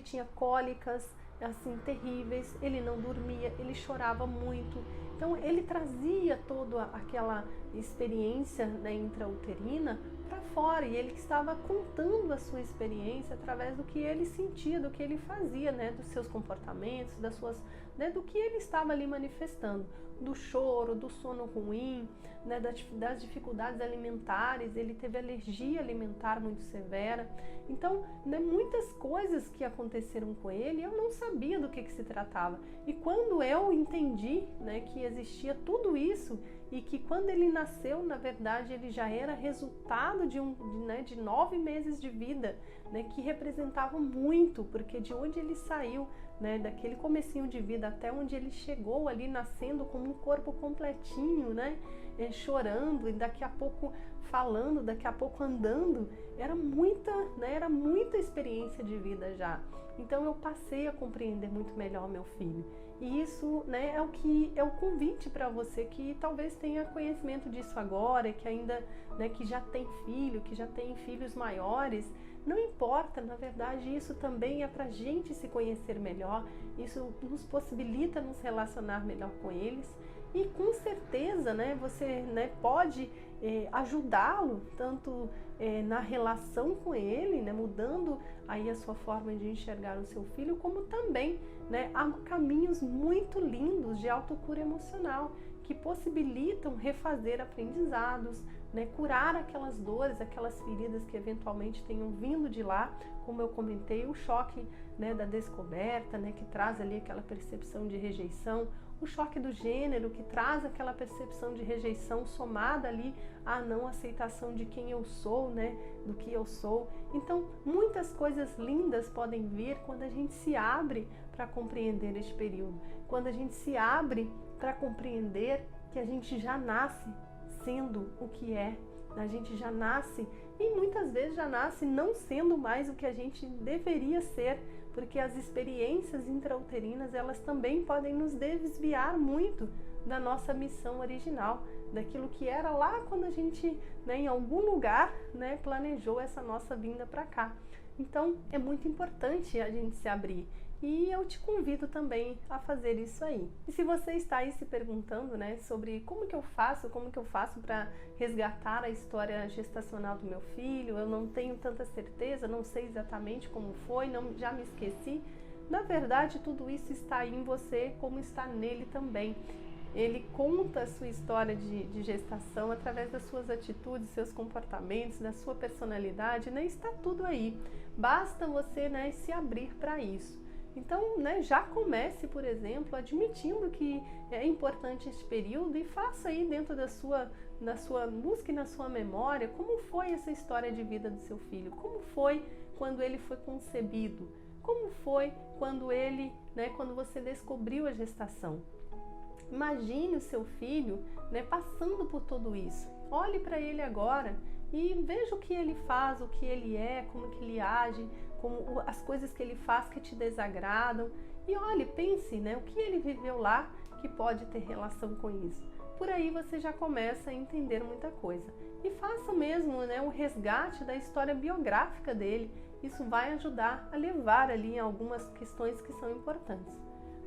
tinha cólicas assim terríveis, ele não dormia, ele chorava muito. Então ele trazia toda aquela experiência, né, intrauterina para fora, e ele estava contando a sua experiência através do que ele sentia, do que ele fazia, né, dos seus comportamentos, das suas, né, do que ele estava ali manifestando, do choro, do sono ruim, né, das dificuldades alimentares. Ele teve alergia alimentar muito severa. Então, né, muitas coisas que aconteceram com ele, eu não sabia do que se tratava. E quando eu entendi, né, que existia tudo isso, e que quando ele nasceu, na verdade, ele já era resultado de 9 meses de vida, né, que representavam muito, porque de onde ele saiu, né, daquele comecinho de vida até onde ele chegou ali nascendo como um corpo completinho, né, chorando e daqui a pouco falando, daqui a pouco andando, era muita experiência de vida já. Então eu passei a compreender muito melhor meu filho. E isso, né, é o convite para você que talvez tenha conhecimento disso agora, que ainda, né, que já tem filho, que já tem filhos maiores. Não importa, na verdade, isso também é para a gente se conhecer melhor, isso nos possibilita nos relacionar melhor com eles. E com certeza, né, você, né, pode ajudá-lo tanto na relação com ele, né, mudando aí a sua forma de enxergar o seu filho, como também, né, há caminhos muito lindos de autocura emocional que possibilitam refazer aprendizados, né, curar aquelas dores, aquelas feridas que eventualmente tenham vindo de lá, como eu comentei, o choque, né, da descoberta, né, que traz ali aquela percepção de rejeição, o choque do gênero, que traz aquela percepção de rejeição somada ali à não aceitação de quem eu sou, né, do que eu sou. Então, muitas coisas lindas podem vir quando a gente se abre para compreender este período, quando a gente se abre para compreender que a gente já nasce sendo o que é, a gente já nasce e muitas vezes já nasce não sendo mais o que a gente deveria ser, porque as experiências intrauterinas, elas também podem nos desviar muito da nossa missão original, daquilo que era lá quando a gente, né, em algum lugar, né, planejou essa nossa vinda para cá. Então é muito importante a gente se abrir. E eu te convido também a fazer isso aí. E se você está aí se perguntando, né, sobre como que eu faço para resgatar a história gestacional do meu filho, eu não tenho tanta certeza, não sei exatamente como foi, já me esqueci. Na verdade, tudo isso está aí em você, como está nele também. Ele conta a sua história de gestação através das suas atitudes, seus comportamentos, da sua personalidade, né? Está tudo aí. Basta você, né, se abrir para isso. Então, né, já comece, por exemplo, admitindo que é importante este período e faça aí dentro busque na sua memória como foi essa história de vida do seu filho, como foi quando ele foi concebido, como foi quando quando você descobriu a gestação. Imagine o seu filho, né, passando por tudo isso. Olhe para ele agora e veja o que ele faz, o que ele é, como que ele age, como as coisas que ele faz que te desagradam. E olhe, pense, né, o que ele viveu lá que pode ter relação com isso. Por aí você já começa a entender muita coisa. E faça mesmo, né, o resgate da história biográfica dele. Isso vai ajudar a levar ali algumas questões que são importantes.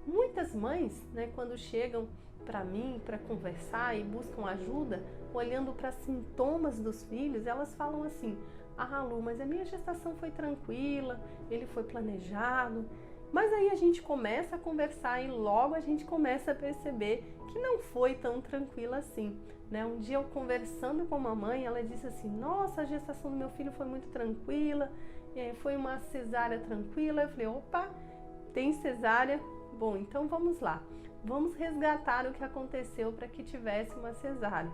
Muitas mães, né, quando chegam para mim para conversar e buscam ajuda, olhando para sintomas dos filhos, elas falam assim: ah, Lu, mas a minha gestação foi tranquila, ele foi planejado. Mas aí a gente começa a conversar e logo a gente começa a perceber que não foi tão tranquila assim, né? Um dia eu conversando com uma mãe, ela disse assim: nossa, a gestação do meu filho foi muito tranquila, foi uma cesárea tranquila. Eu falei: opa, tem cesárea? Bom, então vamos lá, vamos resgatar o que aconteceu para que tivesse uma cesárea.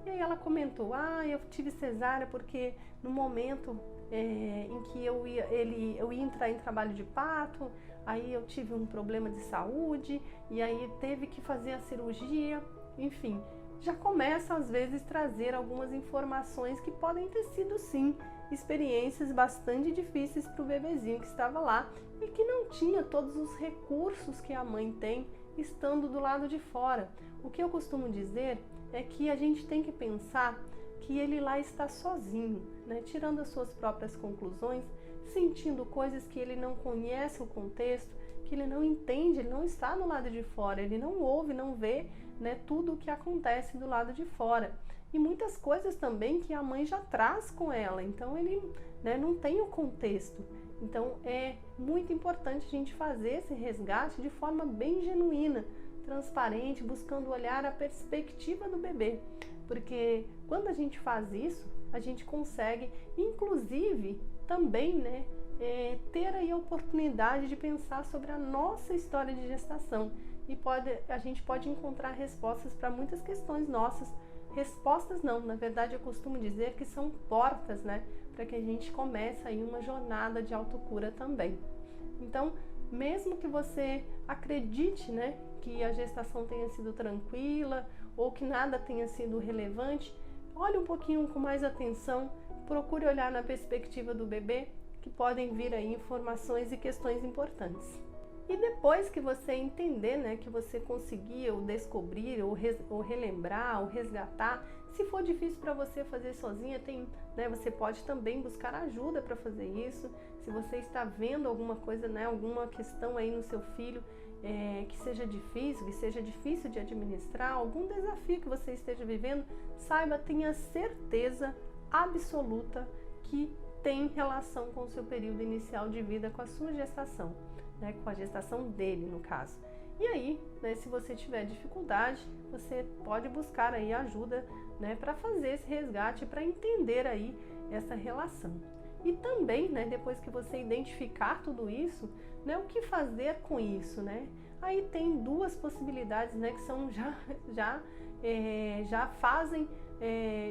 E aí ela comentou: ah, eu tive cesárea porque no momento em que eu ia entrar em trabalho de parto, aí eu tive um problema de saúde e aí teve que fazer a cirurgia, enfim, já começa às vezes trazer algumas informações que podem ter sido sim experiências bastante difíceis para o bebezinho que estava lá e que não tinha todos os recursos que a mãe tem estando do lado de fora. O que eu costumo dizer é que a gente tem que pensar que ele lá está sozinho, né? Tirando as suas próprias conclusões, sentindo coisas que ele não conhece o contexto, que ele não entende, ele não está do lado de fora, ele não ouve, não vê, né, tudo o que acontece do lado de fora. E muitas coisas também que a mãe já traz com ela, então ele, né, não tem o contexto. Então é muito importante a gente fazer esse resgate de forma bem genuína, transparente, buscando olhar a perspectiva do bebê. Porque quando a gente faz isso, a gente consegue, inclusive, também, né, ter aí a oportunidade de pensar sobre a nossa história de gestação. E a gente pode encontrar respostas para muitas questões nossas. Respostas não, na verdade eu costumo dizer que são portas, né, para que a gente comece aí uma jornada de autocura também. Então, mesmo que você acredite, né, que a gestação tenha sido tranquila ou que nada tenha sido relevante, olhe um pouquinho com mais atenção, procure olhar na perspectiva do bebê, que podem vir aí informações e questões importantes. E depois que você entender, né, que você conseguiu descobrir ou relembrar ou resgatar, se for difícil para você fazer sozinha, você pode também buscar ajuda para fazer isso. Se você está vendo alguma coisa, né, alguma questão aí no seu filho que seja difícil de administrar, algum desafio que você esteja vivendo, saiba, tenha certeza absoluta que tem relação com o seu período inicial de vida, com a sua gestação. Né, com a gestação dele, no caso. E aí, né, se você tiver dificuldade, você pode buscar aí ajuda, né, para fazer esse resgate, para entender aí essa relação. E também, né, depois que você identificar tudo isso, né, o que fazer com isso, né? Aí tem duas possibilidades, né, que são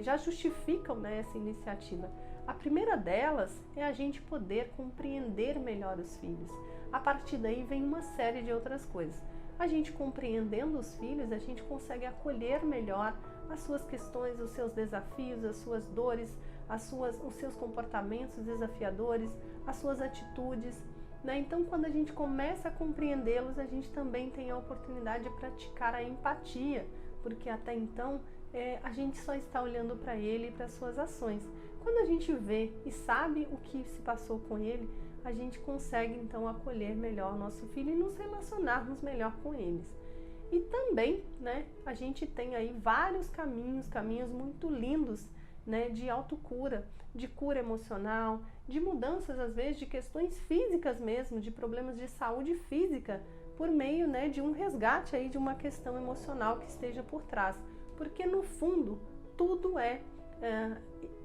já justificam, né, essa iniciativa. A primeira delas é a gente poder compreender melhor os filhos. A partir daí vem uma série de outras coisas. A gente compreendendo os filhos, a gente consegue acolher melhor as suas questões, os seus desafios, as suas dores, os seus comportamentos desafiadores, as suas atitudes, né? Então, quando a gente começa a compreendê-los, a gente também tem a oportunidade de praticar a empatia, porque até então a gente só está olhando para ele e para as suas ações. Quando a gente vê e sabe o que se passou com ele, a gente consegue então acolher melhor o nosso filho e nos relacionarmos melhor com eles. E também, né, a gente tem aí vários caminhos muito lindos, né, de autocura, de cura emocional, de mudanças às vezes de questões físicas mesmo, de problemas de saúde física, por meio, né, de um resgate aí de uma questão emocional que esteja por trás. Porque no fundo tudo é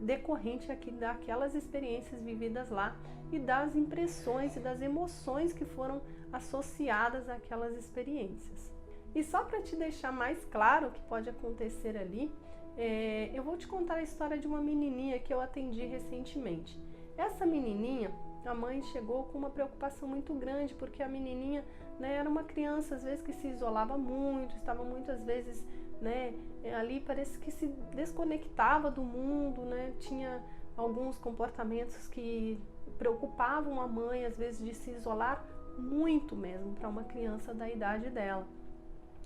decorrente aqui daquelas experiências vividas lá e das impressões e das emoções que foram associadas àquelas experiências. E só para te deixar mais claro o que pode acontecer ali, eu vou te contar a história de uma menininha que eu atendi recentemente. Essa menininha, a mãe chegou com uma preocupação muito grande, porque a menininha, né, era uma criança às vezes que se isolava muito, estava muitas vezes, né, ali parece que se desconectava do mundo, né, tinha alguns comportamentos que preocupavam a mãe, às vezes de se isolar muito mesmo para uma criança da idade dela.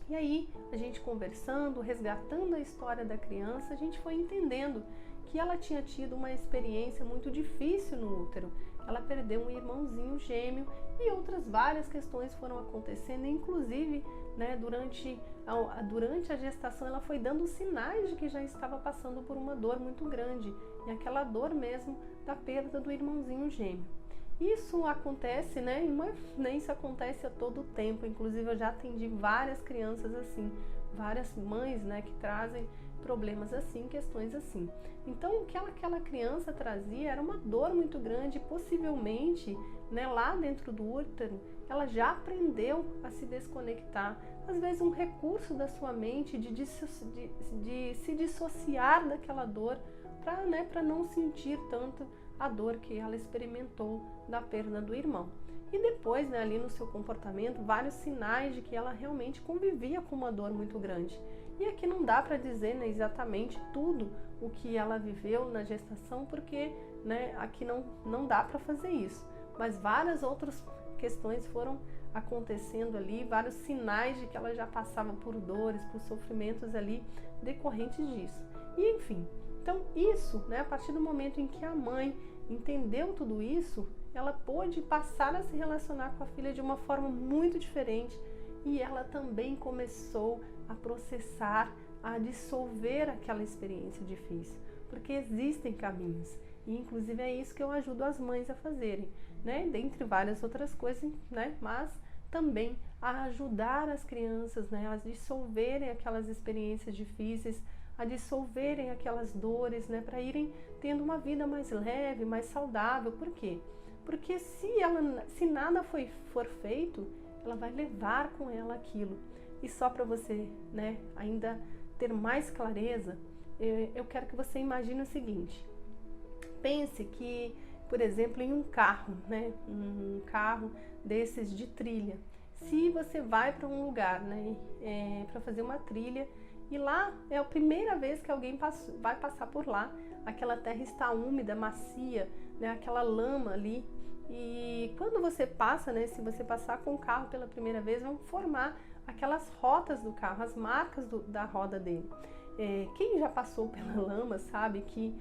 E aí, a gente conversando, resgatando a história da criança, a gente foi entendendo que ela tinha tido uma experiência muito difícil no útero. Ela perdeu um irmãozinho gêmeo e outras várias questões foram acontecendo, inclusive, né, durante a gestação ela foi dando sinais de que já estava passando por uma dor muito grande, e aquela dor mesmo da perda do irmãozinho gêmeo. Isso acontece, né? Isso acontece a todo tempo. Inclusive eu já atendi várias crianças assim, várias mães, né, que trazem problemas assim, questões assim. Então o que aquela criança trazia era uma dor muito grande, possivelmente, né, lá dentro do útero, ela já aprendeu a se desconectar. Às vezes um recurso da sua mente de se dissociar daquela dor para, né, para não sentir tanto a dor que ela experimentou da perda do irmão. E depois, né, ali no seu comportamento, vários sinais de que ela realmente convivia com uma dor muito grande. E aqui não dá para dizer, né, exatamente tudo o que ela viveu na gestação, porque, né, aqui não dá para fazer isso. Mas várias outras questões foram acontecendo ali, vários sinais de que ela já passava por dores, por sofrimentos ali decorrentes disso. E enfim, então isso, né, a partir do momento em que a mãe entendeu tudo isso, ela pôde passar a se relacionar com a filha de uma forma muito diferente e ela também começou a processar, a dissolver aquela experiência difícil, porque existem caminhos e inclusive é isso que eu ajudo as mães a fazerem, né, dentre várias outras coisas, né, mas também a ajudar as crianças, né, a dissolverem aquelas experiências difíceis, a dissolverem aquelas dores, né, para irem tendo uma vida mais leve, mais saudável. Por quê? Porque se nada for feito, ela vai levar com ela aquilo. E só para você, né, ainda ter mais clareza, eu quero que você imagine o seguinte. Pense que, por exemplo, em um carro, né, um carro desses de trilha. Se você vai para um lugar, né, para fazer uma trilha, e lá é a primeira vez que alguém vai passar por lá, aquela terra está úmida, macia, né, aquela lama ali, e quando você passa, né, se você passar com o carro pela primeira vez, vão formar aquelas rotas do carro, as marcas da roda dele. Quem já passou pela lama sabe que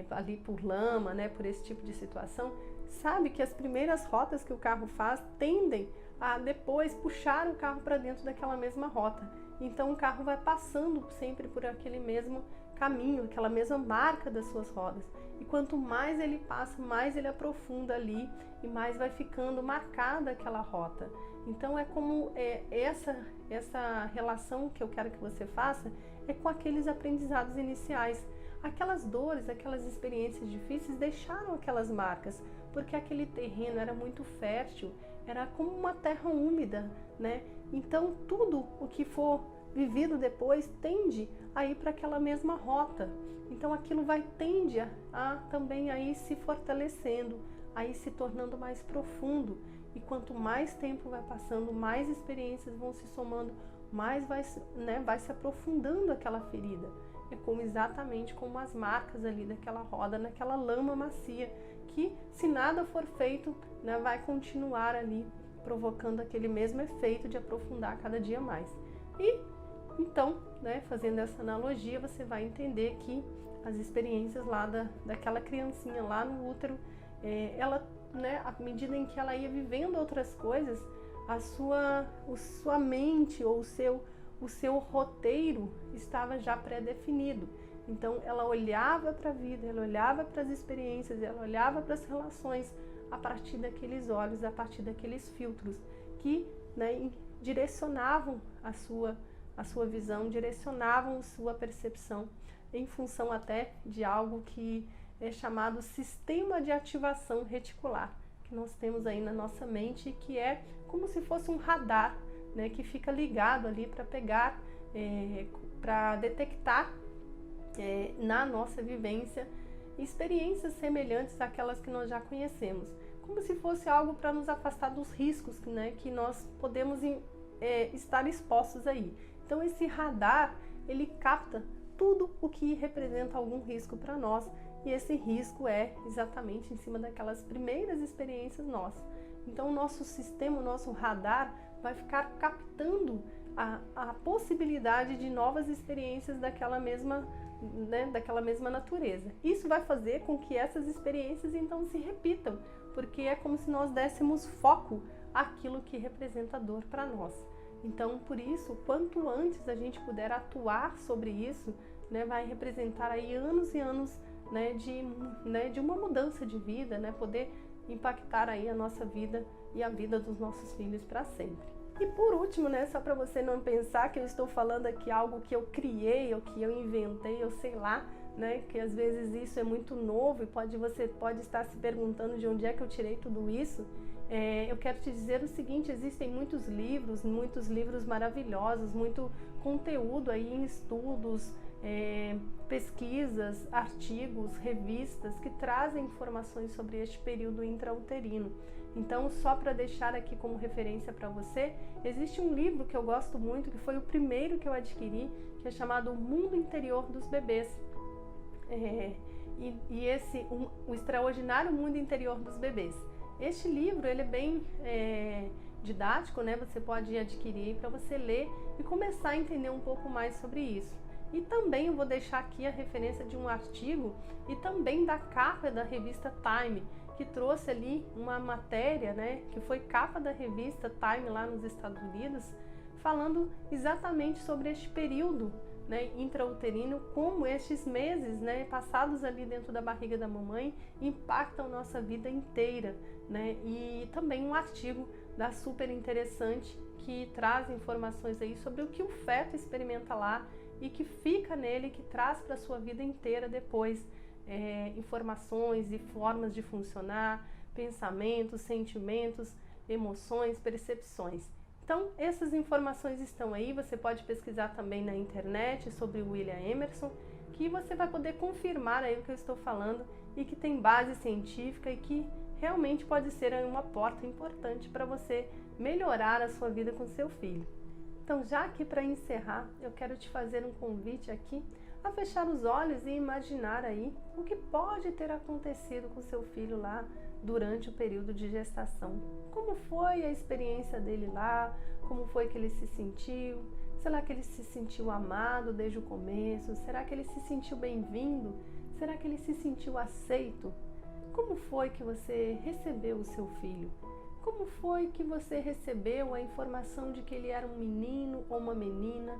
ali por lama, né, por esse tipo de situação, sabe que as primeiras rotas que o carro faz tendem a depois puxar o carro para dentro daquela mesma rota. Então o carro vai passando sempre por aquele mesmo caminho, aquela mesma marca das suas rodas. E quanto mais ele passa, mais ele aprofunda ali e mais vai ficando marcada aquela rota. Então é como essa relação que eu quero que você faça é com aqueles aprendizados iniciais. Aquelas dores, aquelas experiências difíceis deixaram aquelas marcas, porque aquele terreno era muito fértil, era como uma terra úmida, né? Então tudo o que for vivido depois tende a ir para aquela mesma rota. Então aquilo tende a também a ir se fortalecendo, a ir se tornando mais profundo. E quanto mais tempo vai passando, mais experiências vão se somando, mais vai se aprofundando aquela ferida. É exatamente como as marcas ali daquela roda, naquela lama macia, que se nada for feito, né, vai continuar ali, provocando aquele mesmo efeito de aprofundar cada dia mais. E então, né, fazendo essa analogia, você vai entender que as experiências lá daquela criancinha lá no útero, ela, né, à medida em que ela ia vivendo outras coisas, a sua mente ou o seu roteiro estava já pré-definido. Então ela olhava para a vida, ela olhava para as experiências, ela olhava para as relações a partir daqueles olhos, a partir daqueles filtros que, né, direcionavam a sua visão, direcionavam a sua percepção em função até de algo que é chamado sistema de ativação reticular, que nós temos aí na nossa mente, que é como se fosse um radar, né, que fica ligado ali para pegar, para detectar na nossa vivência experiências semelhantes àquelas que nós já conhecemos, como se fosse algo para nos afastar dos riscos, né, que nós podemos estar expostos aí. Então esse radar, ele capta tudo o que representa algum risco para nós, e esse risco é exatamente em cima daquelas primeiras experiências nossas. Então o nosso sistema, o nosso radar vai ficar captando a possibilidade de novas experiências daquela mesma natureza. Isso vai fazer com que essas experiências então se repitam, porque é como se nós dessemos foco àquilo que representa dor para nós. Então, por isso, quanto antes a gente puder atuar sobre isso, né, vai representar aí anos e anos, né, de uma mudança de vida, né, poder impactar aí a nossa vida e a vida dos nossos filhos para sempre. E por último, né, só para você não pensar que eu estou falando aqui algo que eu criei ou que eu inventei, eu sei lá, né, que às vezes isso é muito novo e você pode estar se perguntando de onde é que eu tirei tudo isso. Eu quero te dizer o seguinte: existem muitos livros maravilhosos, muito conteúdo aí em estudos, pesquisas, artigos, revistas que trazem informações sobre este período intrauterino. Então, só para deixar aqui como referência para você, existe um livro que eu gosto muito, que foi o primeiro que eu adquiri, que é chamado O Mundo Interior dos Bebês. O Extraordinário Mundo Interior dos Bebês. Este livro, ele é bem didático, né? Você pode adquirir para você ler e começar a entender um pouco mais sobre isso. E também eu vou deixar aqui a referência de um artigo e também da capa da revista Time, que trouxe ali uma matéria, né, que foi capa da revista Time lá nos Estados Unidos, falando exatamente sobre este período, né, intrauterino, como estes meses, né, passados ali dentro da barriga da mamãe impactam nossa vida inteira, né? E também um artigo da Super Interessante que traz informações aí sobre o que o feto experimenta lá e que fica nele, que traz para a sua vida inteira depois informações e formas de funcionar, pensamentos, sentimentos, emoções, percepções. Então, essas informações estão aí, você pode pesquisar também na internet sobre o William Emerson, que você vai poder confirmar aí o que eu estou falando e que tem base científica e que realmente pode ser uma porta importante para você melhorar a sua vida com seu filho. Então, já aqui para encerrar, eu quero te fazer um convite aqui a fechar os olhos e imaginar aí o que pode ter acontecido com seu filho lá durante o período de gestação. Como foi a experiência dele lá? Como foi que ele se sentiu? Será que ele se sentiu amado desde o começo? Será que ele se sentiu bem-vindo? Será que ele se sentiu aceito? Como foi que você recebeu o seu filho? Como foi que você recebeu a informação de que ele era um menino ou uma menina?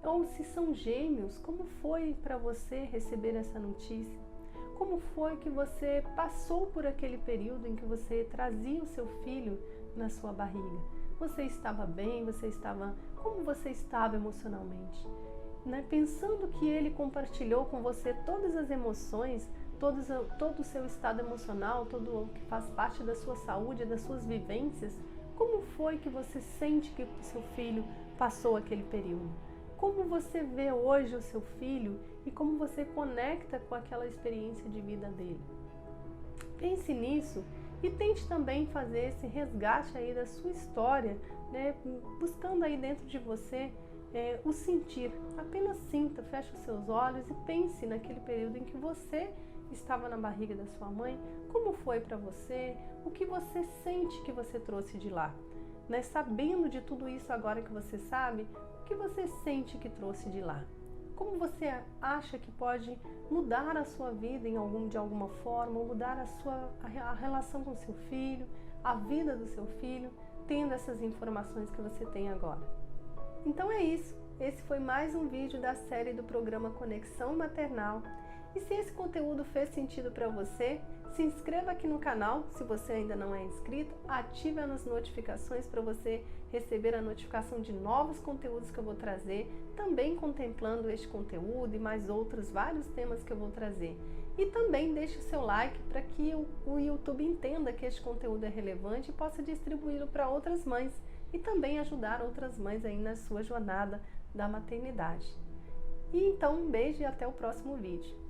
Ou se são gêmeos, como foi para você receber essa notícia? Como foi que você passou por aquele período em que você trazia o seu filho na sua barriga? Você estava bem? Como você estava emocionalmente? Né? Pensando que ele compartilhou com você todas as emoções, todo o seu estado emocional, todo o que faz parte da sua saúde, das suas vivências, como foi que você sente que o seu filho passou aquele período? Como você vê hoje o seu filho e como você conecta com aquela experiência de vida dele? Pense nisso e tente também fazer esse resgate aí da sua história, né? Buscando aí dentro de você o sentir. Apenas sinta, feche os seus olhos e pense naquele período em que você estava na barriga da sua mãe, como foi para você, o que você sente que você trouxe de lá. Né? Sabendo de tudo isso agora que você sabe, o que você sente que trouxe de lá? Como você acha que pode mudar a sua vida de alguma forma, ou mudar a relação com seu filho, a vida do seu filho, tendo essas informações que você tem agora? Então é isso. Esse foi mais um vídeo da série do programa Conexão Maternal. E se esse conteúdo fez sentido para você, se inscreva aqui no canal, se você ainda não é inscrito, ative as notificações para você receber a notificação de novos conteúdos que eu vou trazer, também contemplando este conteúdo e mais outros vários temas que eu vou trazer. E também deixe o seu like para que o YouTube entenda que este conteúdo é relevante e possa distribuí-lo para outras mães e também ajudar outras mães aí na sua jornada da maternidade. E então um beijo e até o próximo vídeo.